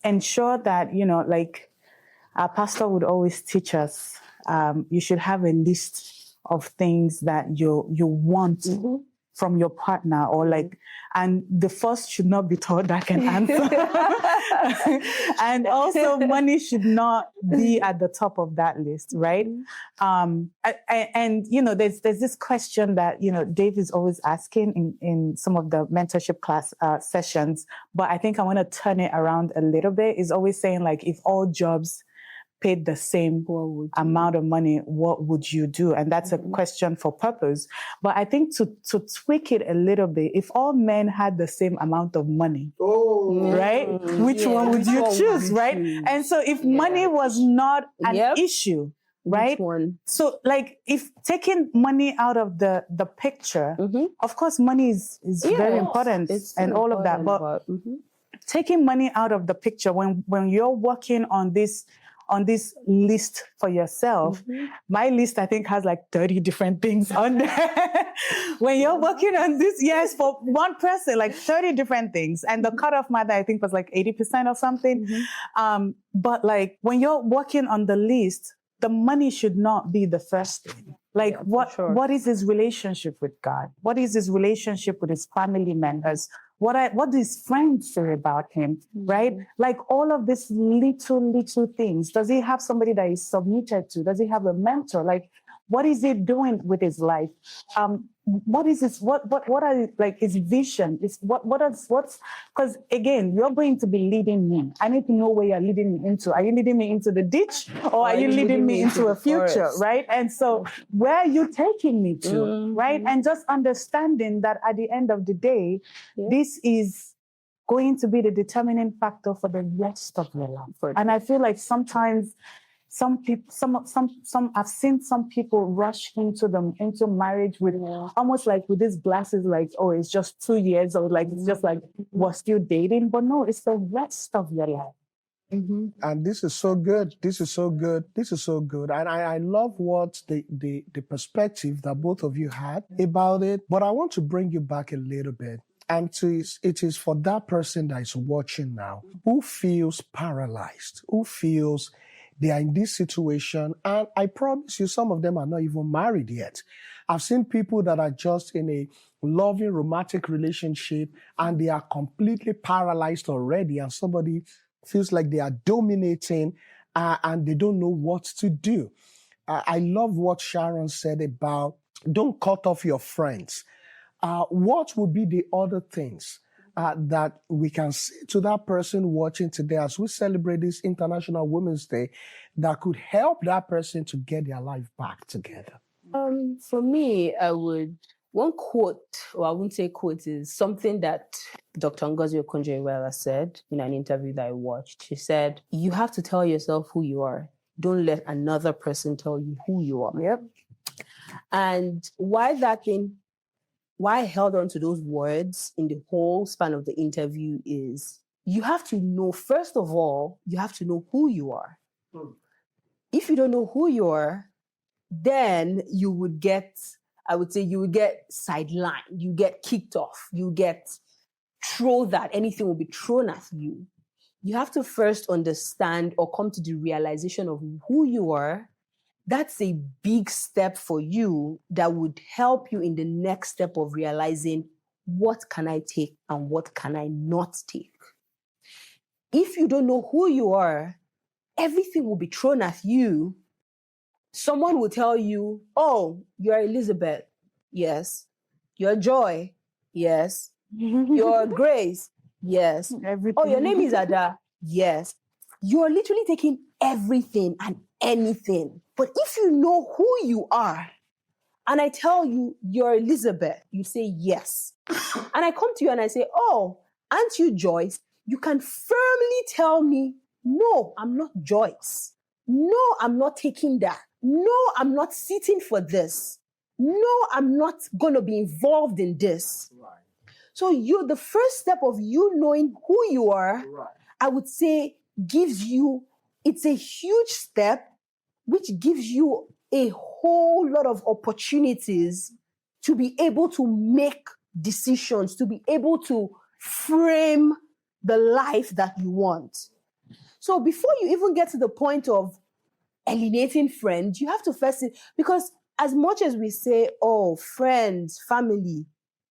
Ensure that, like our pastor would always teach us, you should have a list of things that you want from your partner, or like, and the first should not be thought that can answer. And also money should not be at the top of that list, right? And there's this question that, Dave is always asking in some of the mentorship class sessions, but I think I want to turn it around a little bit. Is always saying like, if all jobs paid the same amount of money, what would you do? And that's a question for purpose. But I think to tweak it a little bit, if all men had the same amount of money, right? Which one would you choose, right? And so if money was not an issue, right? So like if taking money out of the picture, of course money is very important and all of that, but taking money out of the picture when you're working on this list for yourself, my list I think has like 30 different things on there. When you're working on this, yes, for one person, like 30 different things. And the cutoff matter I think was like 80% or something. But like when you're working on the list, the money should not be the first thing. Like what is his relationship with God? What is his relationship with his family members? What do his friends say about him, right? Like all of these little things. Does he have somebody that he's submitted to? Does he have a mentor? Like, what is he doing with his life? What is his, what are like his vision? Because again, you're going to be leading me. I need to know where you're leading me into. Are you leading me into the ditch or are you leading me into a future, right? And so where are you taking me to, right? And just understanding that at the end of the day, this is going to be the determining factor for the rest of your life. And I feel like sometimes I've seen some people rush into marriage with almost like with these glasses, like, oh, it's just 2 years, or like it's just like we're still dating. But no, it's the rest of your life. And this is so good. This is so good. This is so good. And I love what the perspective that both of you had about it. But I want to bring you back a little bit. And it is for that person that is watching now who feels paralyzed, who feels they are in this situation. And I promise you, some of them are not even married yet. I've seen people that are just in a loving romantic relationship and they are completely paralyzed already. And somebody feels like they are dominating and they don't know what to do. I love what Sharon said about don't cut off your friends. What would be the other things that we can say to that person watching today as we celebrate this International Women's Day that could help that person to get their life back together? For me, one quote, or I wouldn't say quote, is something that Dr. Ngozi Okonjo-Iweala said in an interview that I watched. She said, you have to tell yourself who you are. Don't let another person tell you who you are. Yep. And why I held on to those words in the whole span of the interview is you have to know, first of all, you have to know who you are. If you don't know who you are, then you would get sidelined, you get kicked off, you get thrown at, anything will be thrown at you. You have to first understand or come to the realization of who you are. That's a big step for you that would help you in the next step of realizing what can I take and what can I not take. If you don't know who you are, everything will be thrown at you. Someone will tell you, oh, you're Elizabeth. Yes. You're Joy. Yes. You're Grace. Yes. Everything. Oh, your name is Ada. Yes. You're literally taking everything and anything. But if you know who you are, and I tell you, you're Elizabeth, you say yes. And I come to you and I say, oh, aren't you Joyce? You can firmly tell me, no, I'm not Joyce. No, I'm not taking that. No, I'm not sitting for this. No, I'm not going to be involved in this. Right. So the first step of you knowing who you are, right, I would say it's a huge step, which gives you a whole lot of opportunities to be able to make decisions, to be able to frame the life that you want. So before you even get to the point of alienating friends, you have to first say, because as much as we say, oh, friends, family,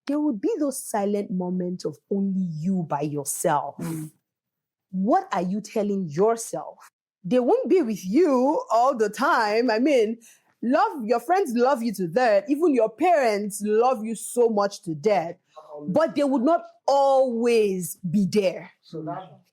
there would be those silent moments of only you by yourself. What are you telling yourself? They won't be with you all the time. I mean, your friends love you to death. Even your parents love you so much to death. But they would not always be there. So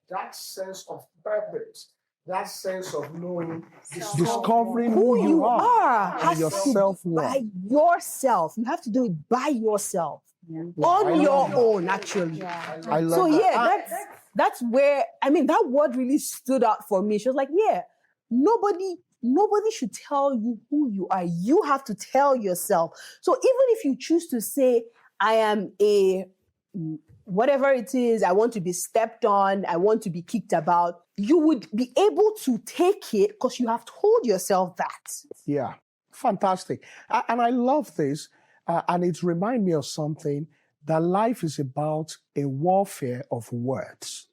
that sense of purpose That sense of knowing, Self-worth. discovering Who you are and has your to self-worth. by yourself. You have to do it by yourself. I On your love that. own, actually. Yeah. I love So that. that's where, I mean, that word really stood out for me. She was like, yeah, nobody should tell you who you are. You have to tell yourself. So even if you choose to say, I am a whatever it is, I want to be stepped on, I want to be kicked about, you would be able to take it because you have told yourself that. Yeah, fantastic. And I love this. And it reminds me of something, that life is about a warfare of words.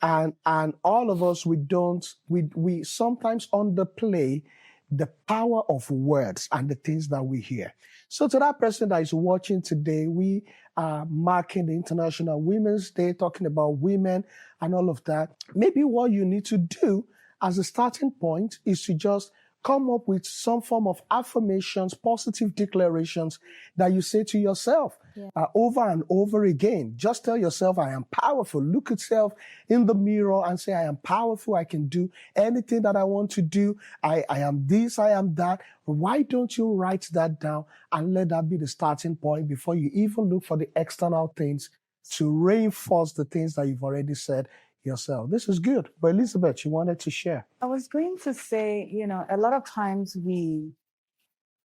And all of us, we sometimes underplay the power of words and the things that we hear. So to that person that is watching today, we are marking the International Women's Day, talking about women and all of that. Maybe what you need to do as a starting point is to just come up with some form of affirmations, positive declarations that you say to yourself over and over again. Just tell yourself, I am powerful. Look at yourself in the mirror and say, I am powerful. I can do anything that I want to do. I am this, I am that. Why don't you write that down and let that be the starting point before you even look for the external things to reinforce the things that you've already said yourself? This is good. But Elizabeth, you wanted to share. I was going to say, a lot of times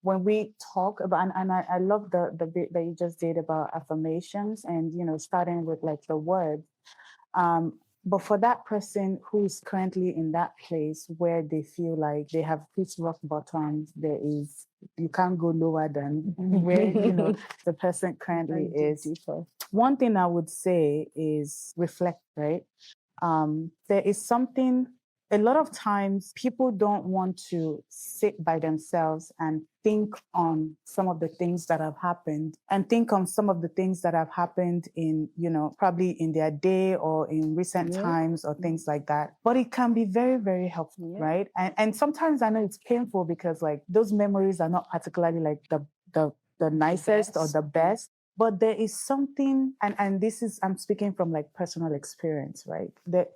when we talk about, and I love the bit that you just did about affirmations and, starting with like the word. But for that person who's currently in that place where they feel like they have hit rock bottom, you can't go lower than where, the person currently is. One thing I would say is reflect, right? There is something, a lot of times people don't want to sit by themselves and think on some of the things that have happened and think on some of the things that have happened in, probably in their day or in recent times or things like that. But it can be very, very helpful, right? And sometimes I know it's painful because like those memories are not particularly like the nicest or the best. But there is something, and this is, I'm speaking from like personal experience, right? The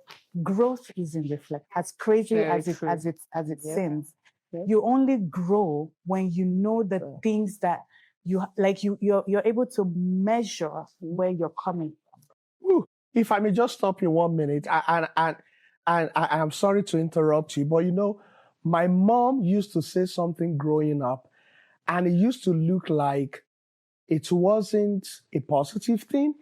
growth is in reflect. As crazy as it seems, you only grow when you know the things that you're able to measure where you're coming from. Ooh, if I may just stop you 1 minute, and I'm sorry to interrupt you, but my mom used to say something growing up, and it used to look like it wasn't a positive thing.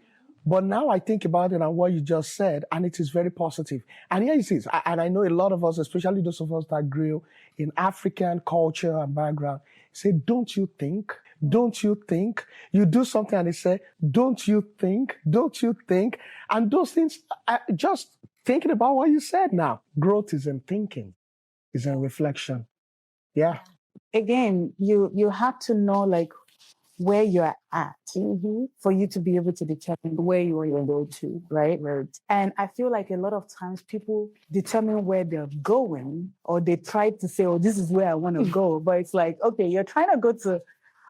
But now I think about it and what you just said, and it is very positive. And here it is. And I know a lot of us, especially those of us that grew in African culture and background, say, don't you think? Don't you think? You do something and they say, don't you think? Don't you think? And those things, just thinking about what you said now, growth is in thinking, is in reflection. Yeah. Again, you have to know like where you're at for you to be able to determine where you are going to go to, right? And I feel like a lot of times people determine where they're going, or they try to say, oh, this is where I want to go. But it's like, okay, you're trying to go to,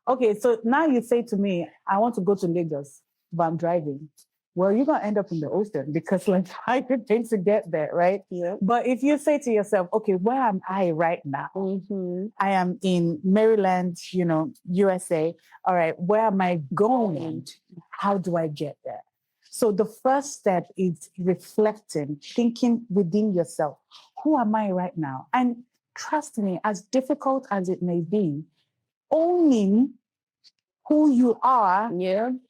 okay, so now you say to me, I want to go to Lagos, but I'm driving. Well, you're going to end up in the ocean because like how you going to get there, right? Yeah. But if you say to yourself, okay, where am I right now? I am in Maryland, USA. All right, where am I going? How do I get there? So the first step is reflecting, thinking within yourself, who am I right now? And trust me, as difficult as it may be, owning who you are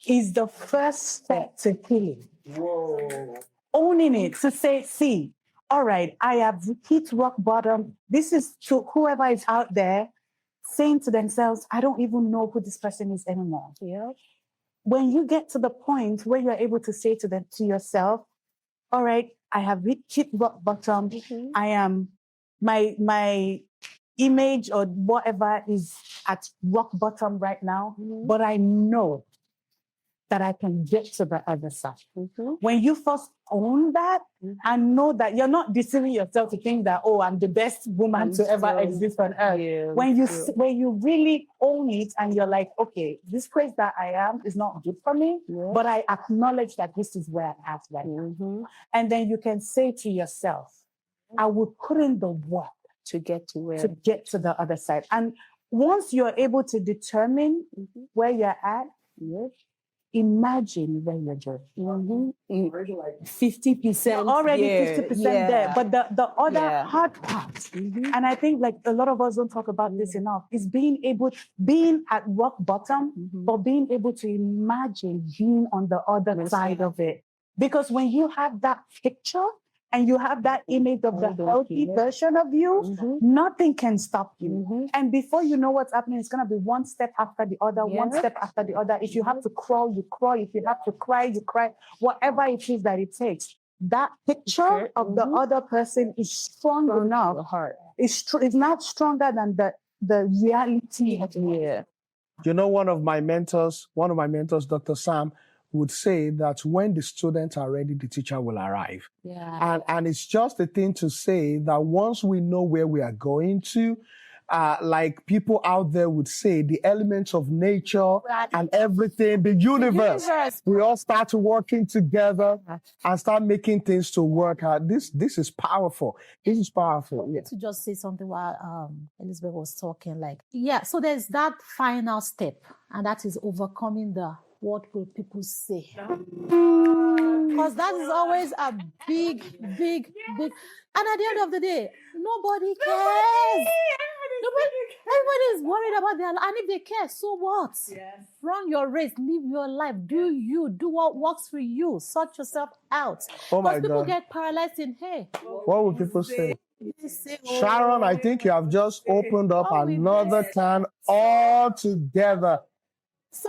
is the first step to healing. Whoa. Owning it, to say, see, all right, I have hit rock bottom. This is to whoever is out there saying to themselves, I don't even know who this person is anymore. Yeah. When you get to the point where you're able to say to yourself, all right, I have hit rock bottom. I am my image or whatever is at rock bottom right now, but I know that I can get to the other side. When you first own that and know that you're not deceiving yourself to think that, oh, I'm the best woman to ever exist on earth. When you really own it and you're like, okay, this place that I am is not good for me, but I acknowledge that this is where I am right now. And then you can say to yourself, I would put in the work to get to where. to get to the other side. And once you're able to determine where you're at, imagine where you're going. 50% Already there. 50% there. But the other hard part, Mm-hmm. and I think like a lot of us don't talk about this enough, is being at rock bottom, but being able to imagine being on the other side of it. Because when you have that picture and you have that image of the healthy version of you, nothing can stop you. And before you know what's happening, it's going to be one step after the other, one step after the other. If you have to crawl, you crawl. If you have to cry, you cry. Whatever it is that it takes. That picture of the other person is strong enough. It's not stronger than the reality of it. You know, one of my mentors, Dr. Sam, would say that when the students are ready, the teacher will arrive. And it's just a thing to say that once we know where we are going to, like people out there would say, the elements of nature and everything, the universe, we all start working together and start making things to work out. This is powerful. This is powerful. Yeah. To just say something while Elizabeth was talking, so there's that final step, and that is overcoming the what will people say? Because that is always a big. And at the end of the day, nobody cares. Everybody is worried about their life. And if they care, so what? Run your race, live your life, do what works for you, sort yourself out. Oh my Because people God. get paralyzed in, hey. What will people say? Say, Sharon, I think you have just opened up another can altogether.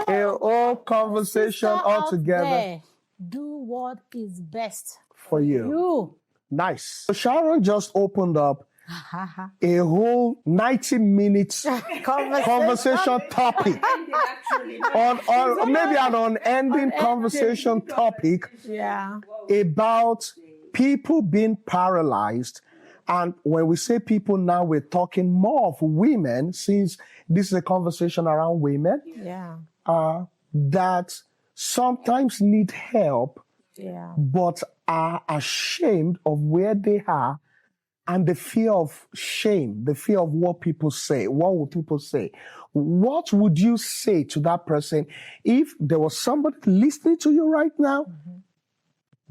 A whole conversation altogether there, do what is best for you. Nice. So Sharon just opened up a whole 90 minutes conversation topic on maybe an unending conversation topic about people being paralyzed. And when we say people now, we're talking more of women, since this is a conversation around women. That sometimes need help, but are ashamed of where they are, and the fear of shame, the fear of what people say. What will people say? What would you say to that person if there was somebody listening to you right now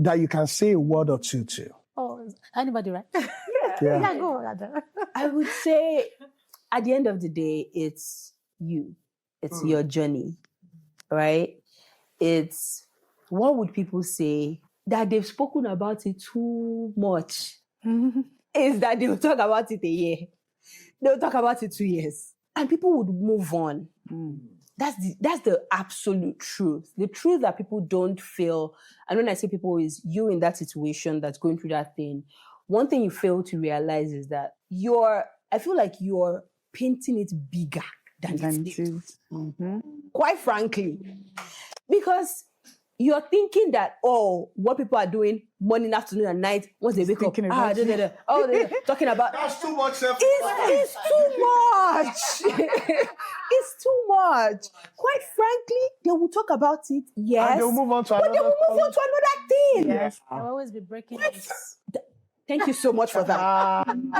that you can say a word or two to? Oh, anybody, right? Yeah. Go. I would say at the end of the day, it's you. It's your journey, right? It's what would people say that they've spoken about it too much is that they'll talk about it a year. They'll talk about it 2 years. And people would move on. That's the absolute truth. The truth that people don't feel, and when I say people, is you in that situation that's going through that thing. One thing you fail to realize is that I feel like you're painting it bigger than it is. Quite frankly. Because you're thinking that, what people are doing morning, afternoon, and night, once they wake up, talking about... That's too much. It's too much. It's too much. Quite frankly, they will talk about it, yes. And they'll move on to another thing. Yes. I'll always be breaking this. Thank you so much for that. Something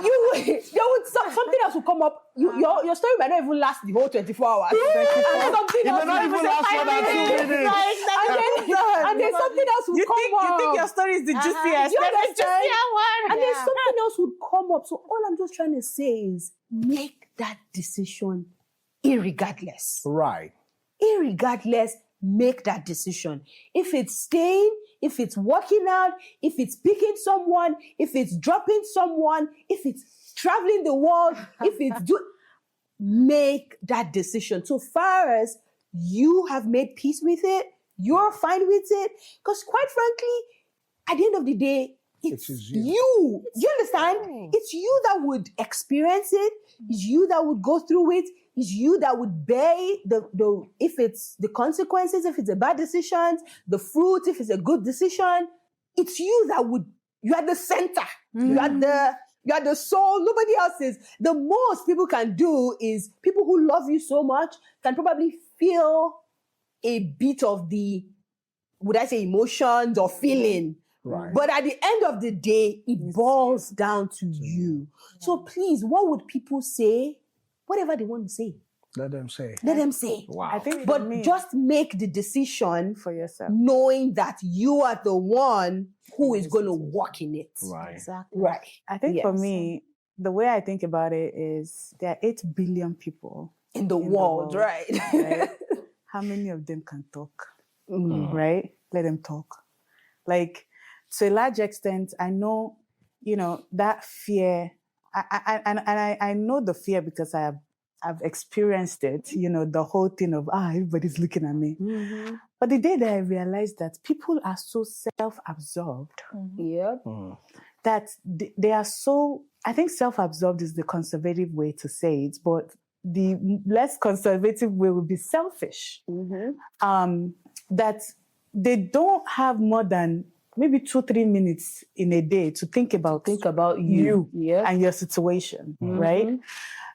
else will come up. Your story might not even last the whole 24 hours. It may not even last more than 2 minutes. And then something else will come up. You think your story is the juiciest? And then something else would come up. So all I'm just trying to say is make that decision irregardless. Right. Irregardless, make that decision. If it's staying, if it's working out, if it's picking someone, if it's dropping someone, if it's traveling the world, if it's make that decision. So far as you have made peace with it, you're fine with it. Because quite frankly, at the end of the day, it's you. You understand? It's you that would experience it. It's you that would go through it. It's you that would bear the if it's the consequences, if it's a bad decision, the fruit, if it's a good decision. It's you that would. You are the center. You are the soul. Nobody else is. The most people can do is people who love you so much can probably feel a bit of the, would I say, emotions or feeling. Right. But at the end of the day, it boils down to you. So please, what would people say? Whatever they want to say. Let them say. Let them say. Wow. I think But just make the decision for yourself, knowing that you are the one who is going to walk in it. Right. Exactly. Right. I think for me, the way I think about it is there are 8 billion people In the world, right? right? How many of them can talk? Right? Let them talk. Like, to a large extent, I know, that fear. I know the fear because I've experienced it. The whole thing of everybody's looking at me. Mm-hmm. But the day that I realized that people are so self-absorbed, Yep. that they are so. I think self-absorbed is the conservative way to say it, but the less conservative way would be selfish. That they don't have more than maybe 2-3 minutes in a day to think about you and your situation, right?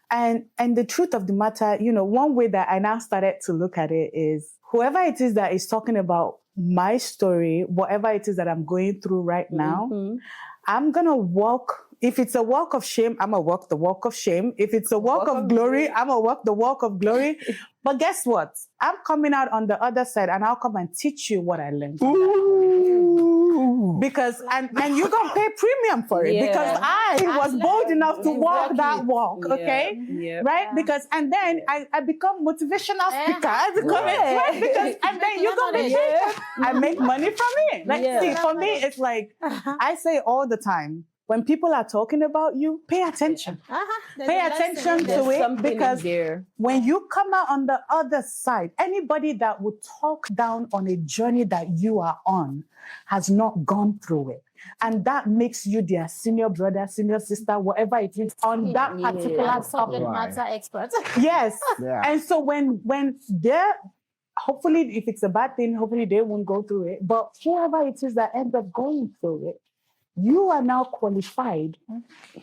And the truth of the matter, one way that I now started to look at it is whoever it is that is talking about my story, whatever it is that I'm going through right now, I'm going to walk. If it's a walk of shame, I'm going to walk the walk of shame. If it's a walk of glory, I'm going to walk the walk of glory. But guess what? I'm coming out on the other side and I'll come and teach you what I learned. Because, and you're going to pay premium for it because I was bold enough to walk that walk, okay? Right? Because, and then I become motivational speaker. I become it, right? Because, and then you're going to be I make money from it. Like, see, for me, it's like, I say all the time, when people are talking about you, pay attention. Pay attention to it because when you come out on the other side, anybody that would talk down on a journey that you are on has not gone through it. And that makes you their senior brother, senior sister, whatever it is, on that particular subject matter expert. Yes. Yeah. And so when they're, hopefully, if it's a bad thing, hopefully they won't go through it. But whoever it is that ends up going through it, you are now qualified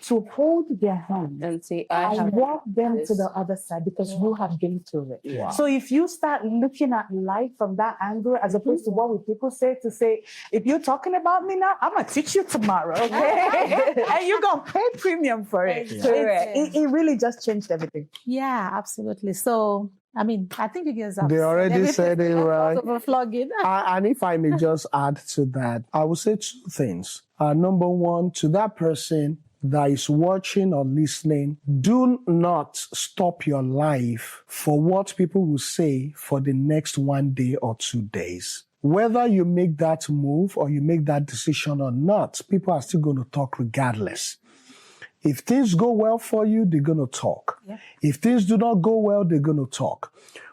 to hold their hand and say, and walk them to the other side because you have been through it. Wow. So if you start looking at life from that angle, as opposed to what would people say, to say, if you're talking about me now, I'm going to teach you tomorrow, okay? And you're going to pay premium for it. It really just changed everything. Yeah, absolutely. So, I mean, I think you guys have They already said it right. And if I may just add to that, I will say 2 things. Number one, to that person that is watching or listening, do not stop your life for what people will say for the next 1 day or 2 days. Whether you make that move or you make that decision or not, people are still going to talk regardless. If things go well for you, they're going to talk. Yeah. If things do not go well, they're going to talk.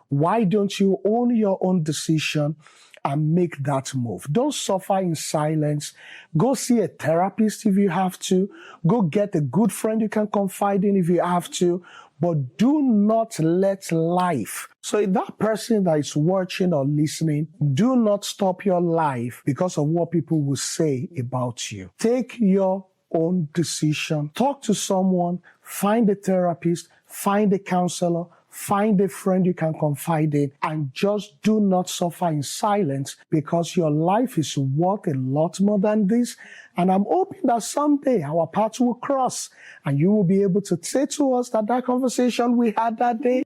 Why don't you own your own decision and make that move? Don't suffer in silence. Go see a therapist if you have to. Go get a good friend you can confide in if you have to. But do not let life. So if that person that is watching or listening, do not stop your life because of what people will say about you. Take your own decision. Talk to someone, find a therapist, find a counselor, find a friend you can confide in, and just do not suffer in silence because your life is worth a lot more than this. And I'm hoping that someday our paths will cross and you will be able to say to us that conversation we had that day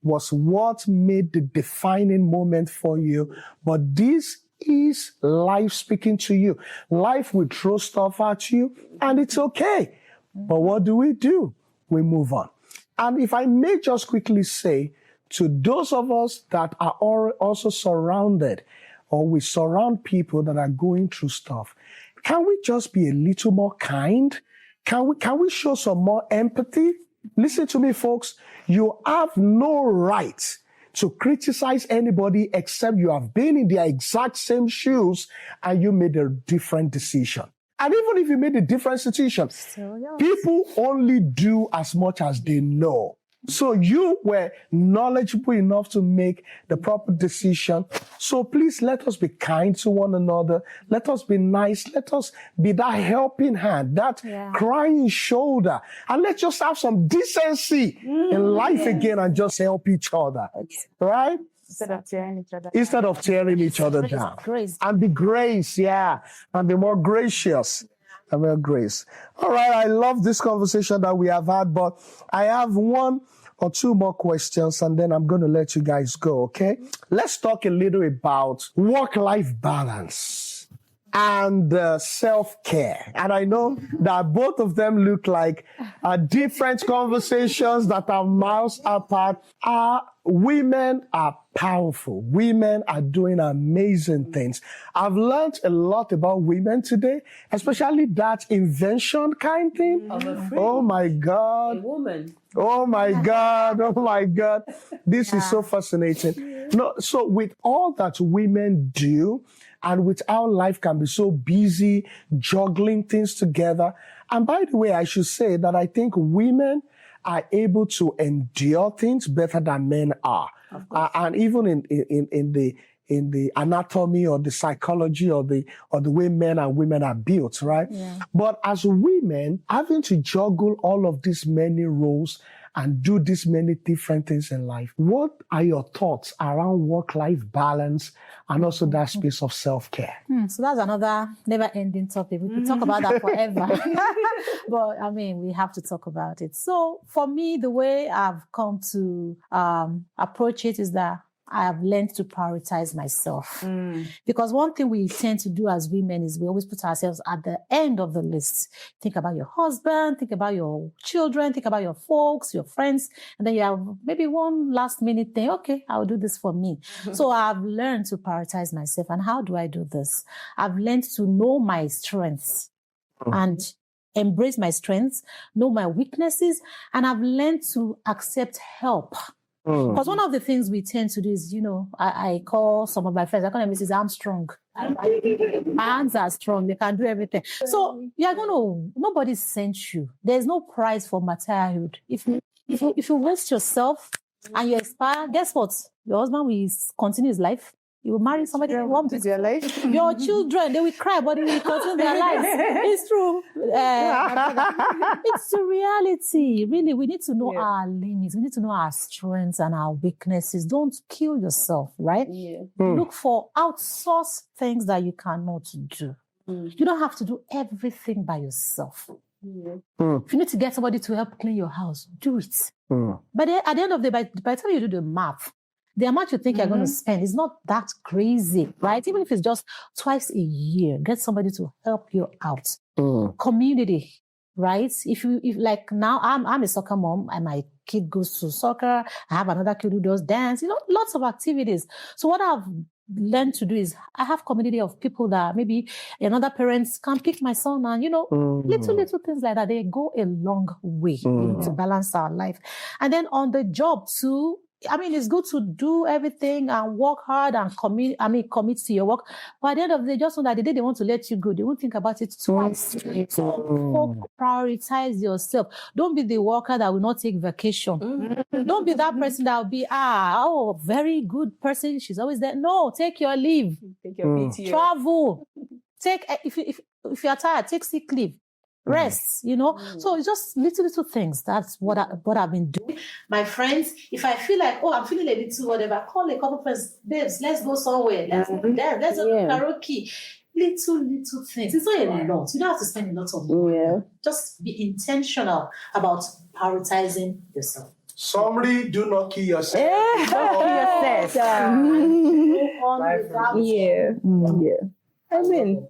was what made the defining moment for you. But this is life speaking to you. Life will throw stuff at you and it's okay. But what do? We move on. And if I may just quickly say to those of us that are also surrounded or we surround people that are going through stuff, can we just be a little more kind? Can we show some more empathy? Listen to me, folks. You have no right to criticize anybody except you have been in their exact same shoes and you made a different decision. And even if you made a different decision, people only do as much as they know. So you were knowledgeable enough to make the proper decision. So please let us be kind to one another. Let us be nice. Let us be that helping hand, that crying shoulder. And let's just have some decency in life again and just help each other. Right? Instead of tearing each other Instead of tearing each other down. Grace. And be grace, yeah. And be more gracious. And more grace. All right, I love this conversation that we have had, but I have one or two more questions and then I'm going to let you guys go, okay? Let's talk a little about work-life balance and self-care. And I know that both of them look like different conversations that are miles apart. Women are powerful. Women are doing amazing things. I've learned a lot about women today, especially that invention kind thing. Oh my God. A woman. Oh my God. Oh my God. This is so fascinating. No, so with all that women do, and with how life can be so busy, juggling things together. And by the way, I should say that I think women are able to endure things better than men are. And even in the anatomy or the psychology or the way men and women are built, right? Yeah. But as women, having to juggle all of these many roles and do these many different things in life, what are your thoughts around work-life balance and also that space of self-care? So that's another never-ending topic. We could talk about that forever. But, I mean, we have to talk about it. So, for me, the way I've come to approach it is that I have learned to prioritize myself. Because one thing we tend to do as women is we always put ourselves at the end of the list. Think about your husband, think about your children, think about your folks, your friends, and then you have maybe one last minute thing. Okay, I'll do this for me. So I've learned to prioritize myself. And how do I do this? I've learned to know my strengths and embrace my strengths, know my weaknesses, and I've learned to accept help. Because one of the things we tend to do is, I call some of my friends, I call them Mrs. Armstrong. My hands are strong, they can do everything. So nobody sent you. There's no prize for martyrhood. If you waste yourself and you expire, guess what? Your husband will continue his life. You will marry somebody who wants their life. Your children, they will cry, but they will continue their lives. It's true. It's the reality. Really, we need to know our limits. We need to know our strengths and our weaknesses. Don't kill yourself, right? Yeah. Look for outsource things that you cannot do. You don't have to do everything by yourself. If you need to get somebody to help clean your house, do it. But at the end of the day, by the time you do the math, the amount you think you're going to spend is not that crazy, right? Even if it's just twice a year, get somebody to help you out. Community, right? If like now, I'm a soccer mom and my kid goes to soccer. I have another kid who does dance, lots of activities. So what I've learned to do is I have community of people that maybe another parents can pick my son and, little things like that. They go a long way to balance our life. And then on the job too, I mean, it's good to do everything and work hard and commit to your work. But at the end of the day, just know that the day they want to let you go, they won't think about it twice. So prioritize yourself. Don't be the worker that will not take vacation. Don't be that person that will be, very good person. She's always there. No, take your leave. Take your PTO. Travel. If you're tired, take sick leave. Rest, So it's just little things. That's what I've been doing. My friends, if I feel like, I'm feeling a little whatever, call a couple friends, babes, let's go somewhere. Let's go there. Let's go karaoke. Little things. It's not a lot. You don't have to spend a lot of money. Yeah. Just be intentional about prioritizing yourself. Summary, do not kill yourself. Don't kill yourself. I mean,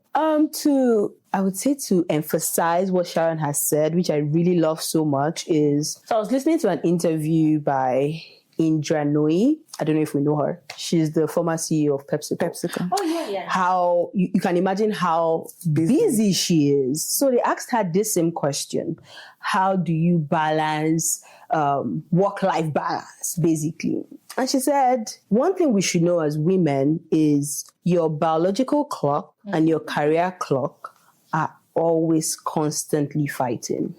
I would say to emphasize what Sharon has said, which I really love so much, is, so I was listening to an interview by Indra Nooyi. I don't know if we know her. She's the former CEO of PepsiCo. Oh, yeah. How, you can imagine how busy she is. So they asked her this same question. How do you balance work-life balance, basically? And she said, one thing we should know as women is your biological clock and your career clock are always constantly fighting.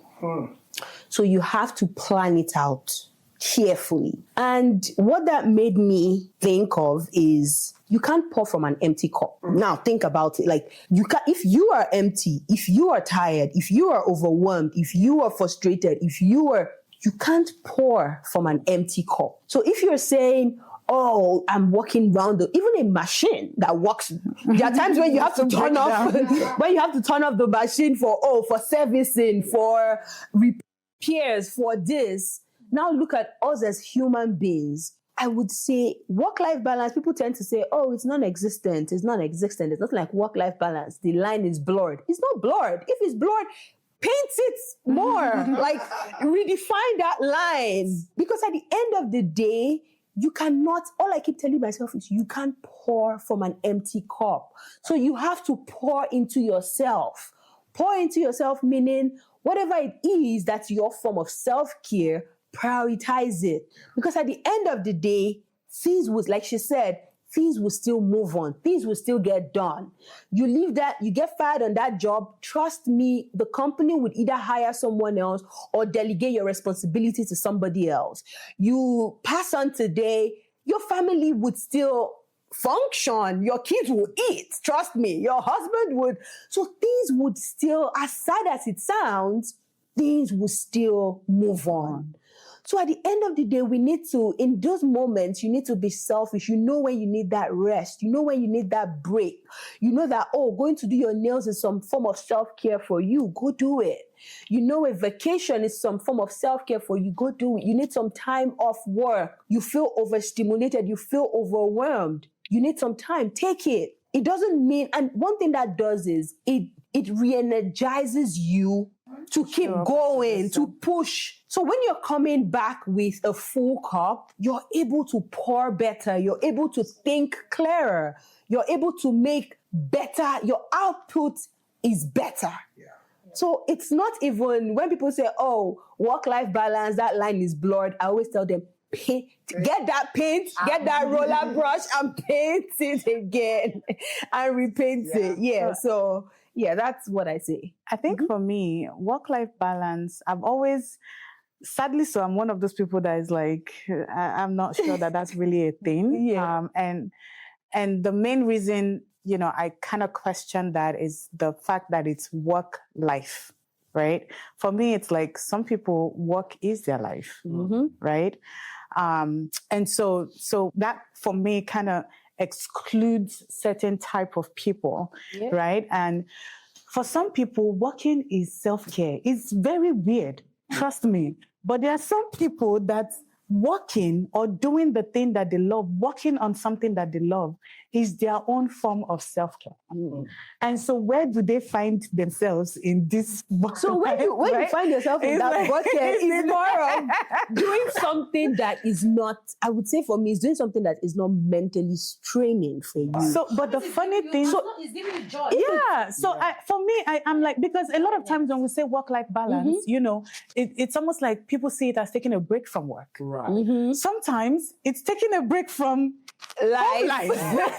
So you have to plan it out carefully. And what that made me think of is you can't pour from an empty cup. Now think about it. Like if you are empty, if you are tired, if you are overwhelmed, if you are frustrated, you can't pour from an empty cup. So if you're saying, oh, I'm walking around even a machine that works. There are times when you have to turn off when you have to turn off the machine for servicing, for repairs, for this. Now look at us as human beings. I would say work-life balance, people tend to say, oh, it's non-existent. It's non-existent. It's not like work-life balance. The line is blurred. It's not blurred. If it's blurred, paint it more. Like, redefine that line. Because at the end of the day, you cannot, all I keep telling myself is you can't pour from an empty cup. So you have to pour into yourself. Pour into yourself, meaning whatever it is that's your form of self-care, prioritize it. Because at the end of the day, things would, like she said, things will still move on. Things will still get done. You leave that, you get fired on that job. Trust me, the company would either hire someone else or delegate your responsibility to somebody else. You pass on today, your family would still function. Your kids will eat. Trust me, your husband would. So things would still, as sad as it sounds, things will still move on. So at the end of the day, we need to, in those moments, you need to be selfish. You know when you need that rest. You know when you need that break. You know that, going to do your nails is some form of self-care for you. Go do it. You know a vacation is some form of self-care for you. Go do it. You need some time off work. You feel overstimulated. You feel overwhelmed. You need some time. Take it. It doesn't mean, and one thing that does is it re-energizes you to keep going, to push. So when you're coming back with a full cup, you're able to pour better. You're able to think clearer. You're able to make better. Your output is better. Yeah. So it's not even, when people say, oh, work-life balance, that line is blurred, I always tell them, get that paint, get that roller brush and paint it again and repaint it. Yeah. So yeah, that's what I say. I think for me, work-life balance, I've always, sadly, so I'm one of those people that is like, I'm not sure that that's really a thing. Yeah. And the main reason, I kind of question that is the fact that it's work-life, right? For me, it's like some people, work is their life, right? And so that for me kind of excludes certain type of people, right? And for some people, working is self-care. It's very weird, trust me. But there are some people that working or doing the thing that they love, working on something that they love, is their own form of self-care. And so where do they find themselves in this bucket? So when you find yourself in that bucket, it's more of doing something that is not, I would say for me, is doing something that is not mentally straining for you. So, but the funny thing... It's giving you joy. Yeah. So for me, I'm like, because a lot of times when we say work-life balance, it's almost like people see it as taking a break from work. Right. Sometimes it's taking a break from life.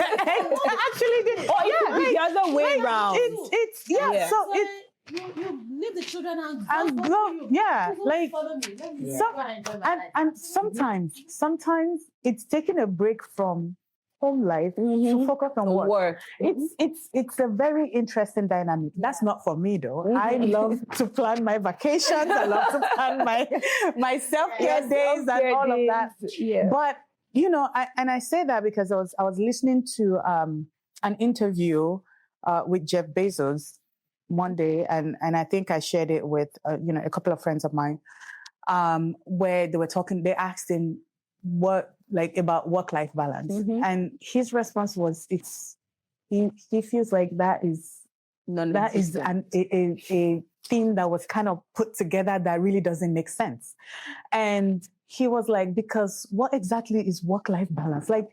Actually, or it could be the other way around. So you leave the children and go. Yeah, like follow me. Let me and sometimes it's taking a break from home life to focus on work. It's a very interesting dynamic. That's not for me though. I love to plan my vacations. I love to plan my self-care days and all of that. Yeah. But I say that because I was listening to an interview with Jeff Bezos one day, and I think I shared it with a couple of friends of mine, where they were talking. They asked him about work-life balance, and his response was, he feels like that is a thing that was kind of put together that really doesn't make sense. And he was like, because what exactly is work-life balance? Like,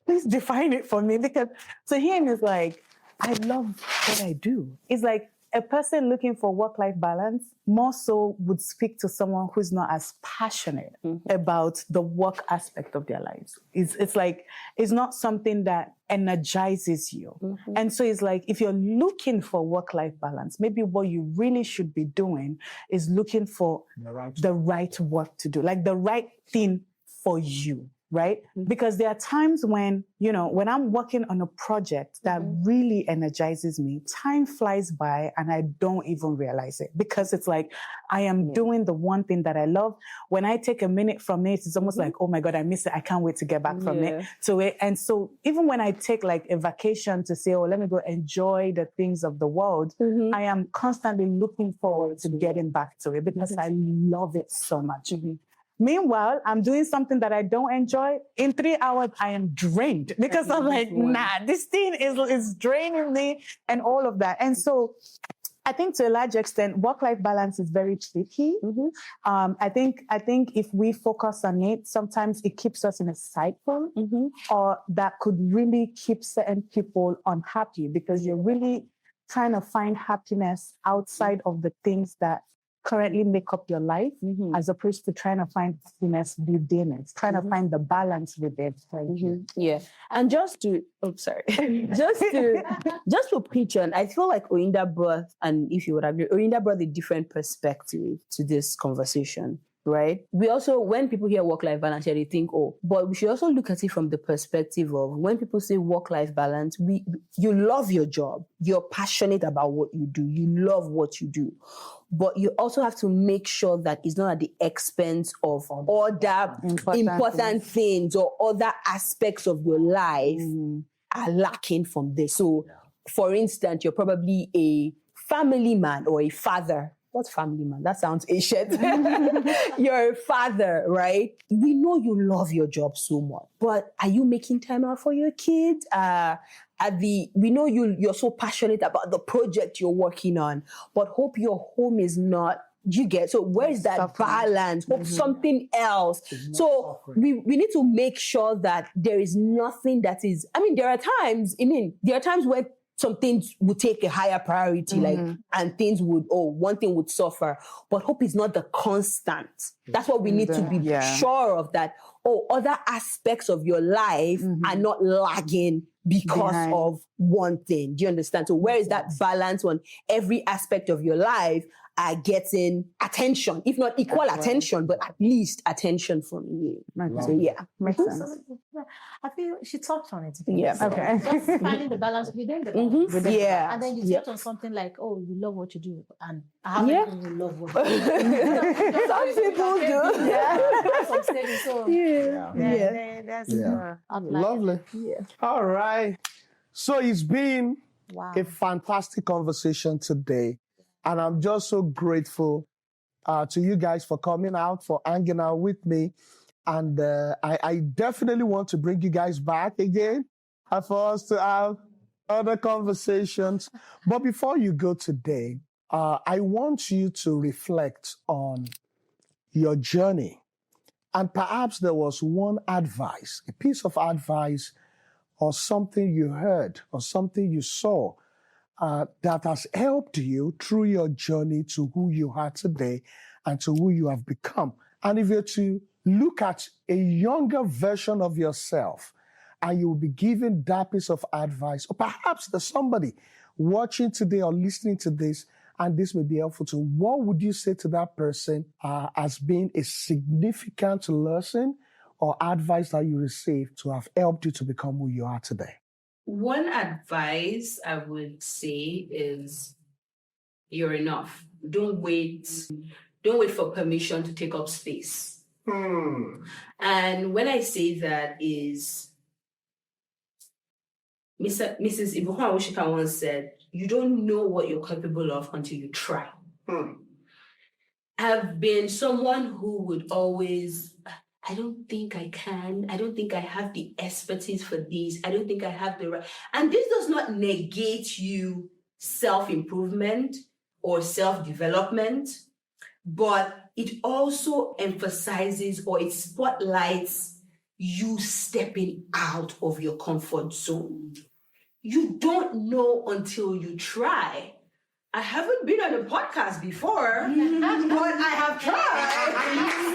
please define it for me. Because to him, it's like, I love what I do. It's like a person looking for work-life balance more so would speak to someone who's not as passionate about the work aspect of their lives. It's like, it's not something that energizes you. And so it's like, if you're looking for work-life balance, maybe what you really should be doing is looking for the right work to do, like the right thing for you. right? Because there are times when, when I'm working on a project that really energizes me, time flies by and I don't even realize it, because it's like I am doing the one thing that I love. When I take a minute from it, it's almost like, oh my God, I miss it. I can't wait to get back from it to it. And so even when I take like a vacation to say, oh, let me go enjoy the things of the world, I am constantly looking forward to getting back to it because I love it so much. Meanwhile, I'm doing something that I don't enjoy. In 3 hours, I am drained because I'm like, nah, this thing is draining me and all of that. And so I think to a large extent, work-life balance is very tricky. I think if we focus on it, sometimes it keeps us in a cycle, or that could really keep certain people unhappy because you're really trying to find happiness outside of the things that currently make up your life, as opposed to trying to find happiness within it, trying to find the balance with it. Yeah. And just to preach on, I feel like Oyinda brought, and if you would agree, Oyinda brought a different perspective to this conversation. Right? We also, when people hear work-life balance, they think, oh, but we should also look at it from the perspective of when people say work-life balance, you love your job, you're passionate about what you do, you love what you do, but you also have to make sure that it's not at the expense of other important things or other aspects of your life are lacking from this. So, for instance, you're probably a family man or a father. What's family man? That sounds ancient. You're a father, right? We know you love your job so much, but are you making time out for your kids? We know you're so passionate about the project you're working on, but hope your home is not. You get, so where is that balance? Hope something else. So we need to make sure that there is nothing that is, there are times where some things would take a higher priority, and things would, one thing would suffer. But hope is not the constant. That's what we need to be sure of, that, other aspects of your life are not lagging because of one thing. Do you understand? So where is that balance when every aspect of your life are getting attention, if not equal attention, but at least attention from you. So makes sense. I feel she touched on it. Yeah. Okay. Just finding the balance within the balance. And then you touch on something like, oh, you love what you do, and how many people will love what you do? Some people do. Lovely. Yeah. All right. So it's been a fantastic conversation today. And I'm just so grateful to you guys for coming out, for hanging out with me. And I definitely want to bring you guys back again for us to have other conversations. But before you go today, I want you to reflect on your journey. And perhaps there was one advice, a piece of advice, or something you heard, or something you saw, that has helped you through your journey to who you are today and to who you have become. And if you're to look at a younger version of yourself, and you will be given that piece of advice, or perhaps there's somebody watching today or listening to this, and this may be helpful to, what would you say to that person as being a significant lesson or advice that you received to have helped you to become who you are today? One advice I would say is you're enough. Don't wait for permission to take up space. And when I say that is, Mrs. Ibuka Oshika once said, you don't know what you're capable of until you try. I've been someone who would always, I don't think I can. I don't think I have the expertise for this. I don't think I have the right. And this does not negate you self-improvement or self-development, but it also emphasizes, or it spotlights you stepping out of your comfort zone. You don't know until you try. I haven't been on a podcast before, but I have tried.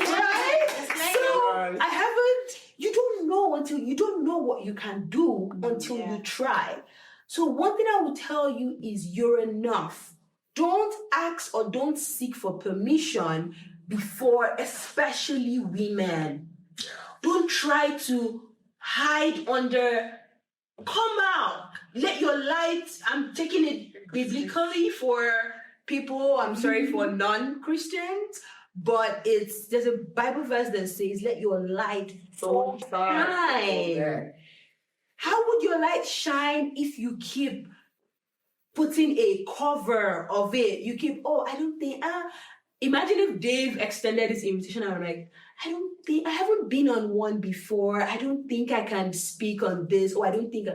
Right? So I haven't, you don't know what you can do until you try. So one thing I will tell you is you're enough. Don't ask or don't seek for permission before, especially women. Don't try to hide under. Come out. Let your light. I'm taking it biblically for people. I'm sorry for non-Christians, but there's a Bible verse that says, "Let your light so shine." How would your light shine if you keep putting a cover of it? You keep, I don't think, imagine if Dave extended his invitation and I'm like, I haven't been on one before. I don't think I can speak on this. Or I don't think,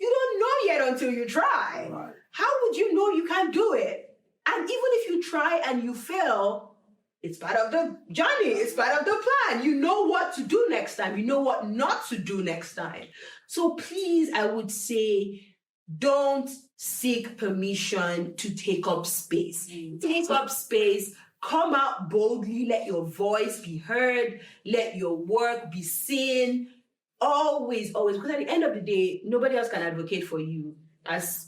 you don't know yet until you try. Right. How would you know you can't do it? And even if you try and you fail, it's part of the journey. It's part of the plan. You know what to do next time. You know what not to do next time. So please, I would say, don't seek permission to take up space. Take up space. Come out boldly. Let your voice be heard. Let your work be seen. Always, always. Because at the end of the day, nobody else can advocate for you. As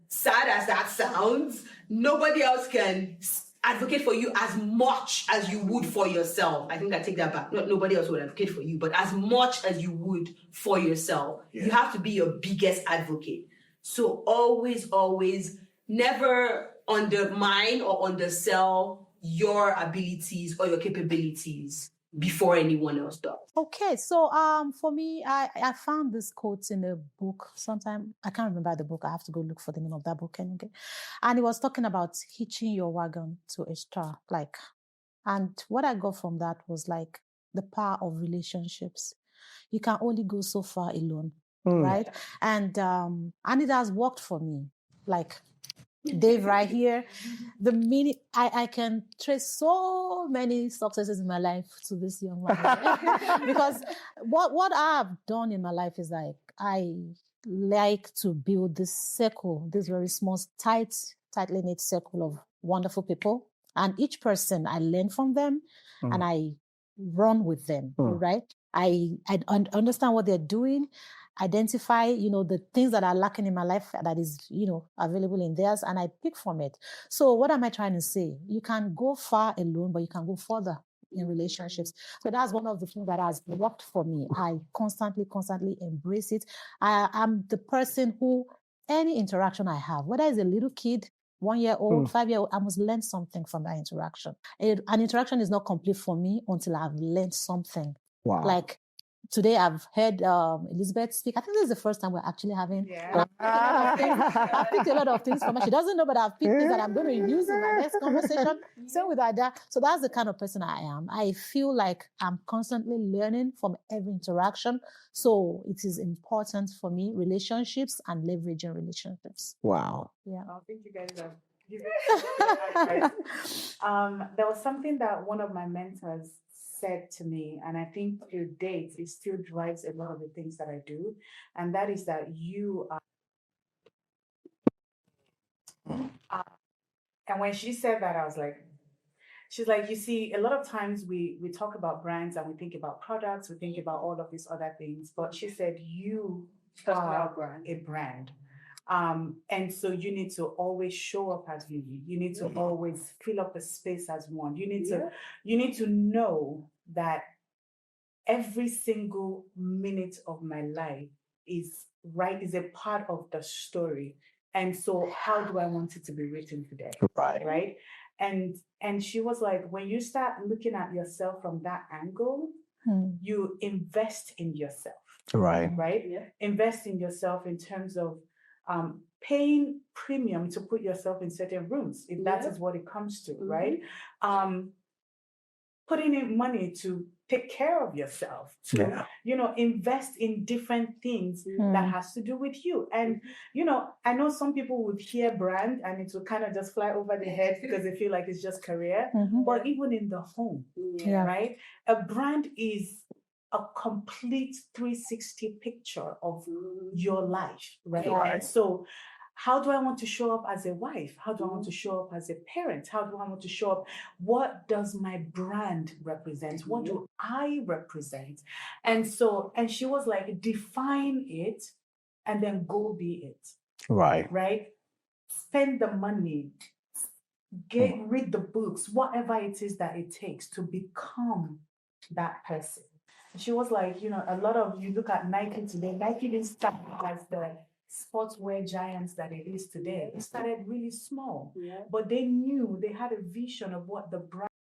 sad as that sounds, nobody else can advocate for you as much as you would for yourself. I think I take that back. Nobody else would advocate for you, but as much as you would for yourself. Yeah. You have to be your biggest advocate. So always, always never undermine or undersell your abilities or your capabilities before anyone else does. Okay, so for me, I found this quote in a book sometime. I can't remember the book. I have to go look for the name of that book. Okay? And it was talking about hitching your wagon to a star. And what I got from that was like the power of relationships. You can only go so far alone, right? And it has worked for me. Like Dave right here, the minute I can trace so many successes in my life to this young man. Because what I've done in my life is like, I like to build this circle, this very small, tightly knit circle of wonderful people. And each person, I learn from them and I run with them, right? I understand what they're doing, identify, the things that are lacking in my life that is, available in theirs, and I pick from it. So what am I trying to say? You can go far alone, but you can go further in relationships. So that's one of the things that has worked for me. I constantly embrace it. I'm the person who, any interaction I have, whether it's a little kid, 1 year old, 5 year old, I must learn something from that interaction. An interaction is not complete for me until I've learned something. Wow. Like today I've heard Elizabeth speak. I think this is the first time we're actually having. Yeah. I've picked a lot of things from her. She doesn't know, but I've picked things that I'm going to use in my next conversation. Same with Ada. So that's the kind of person I am. I feel like I'm constantly learning from every interaction. So it is important for me, relationships and leveraging relationships. Wow. Yeah. I think you guys are. There was something that one of my mentors said to me, and I think to date it still drives a lot of the things that I do, and that is that you are. And when she said that, I was like, she's like, you see, a lot of times we talk about brands and we think about products, we think about all of these other things, but she said you are a brand. And so you need to always show up as you. You need to always fill up a space as one. You need to know that every single minute of my life is a part of the story. And so how do I want it to be written today? Right? And she was like, when you start looking at yourself from that angle, you invest in yourself. Right? Yeah. Invest in yourself in terms of paying premium to put yourself in certain rooms, if that is what it comes to, right? Putting in money to take care of yourself, to invest in different things that has to do with you. And I know some people would hear brand and it will kind of just fly over their head because they feel like it's just career. But even in the home, right? A brand is a complete 360 picture of your life, right? And so how do I want to show up as a wife? How do I want to show up as a parent? How do I want to show up? What does my brand represent? What do I represent? And she was like, define it and then go be it. Right? Spend the money, read the books, whatever it is that it takes to become that person. She was like, a lot of, you look at Nike today, Nike didn't start as the sportswear giants that it is today. It started really small, but they knew, they had a vision of what the brand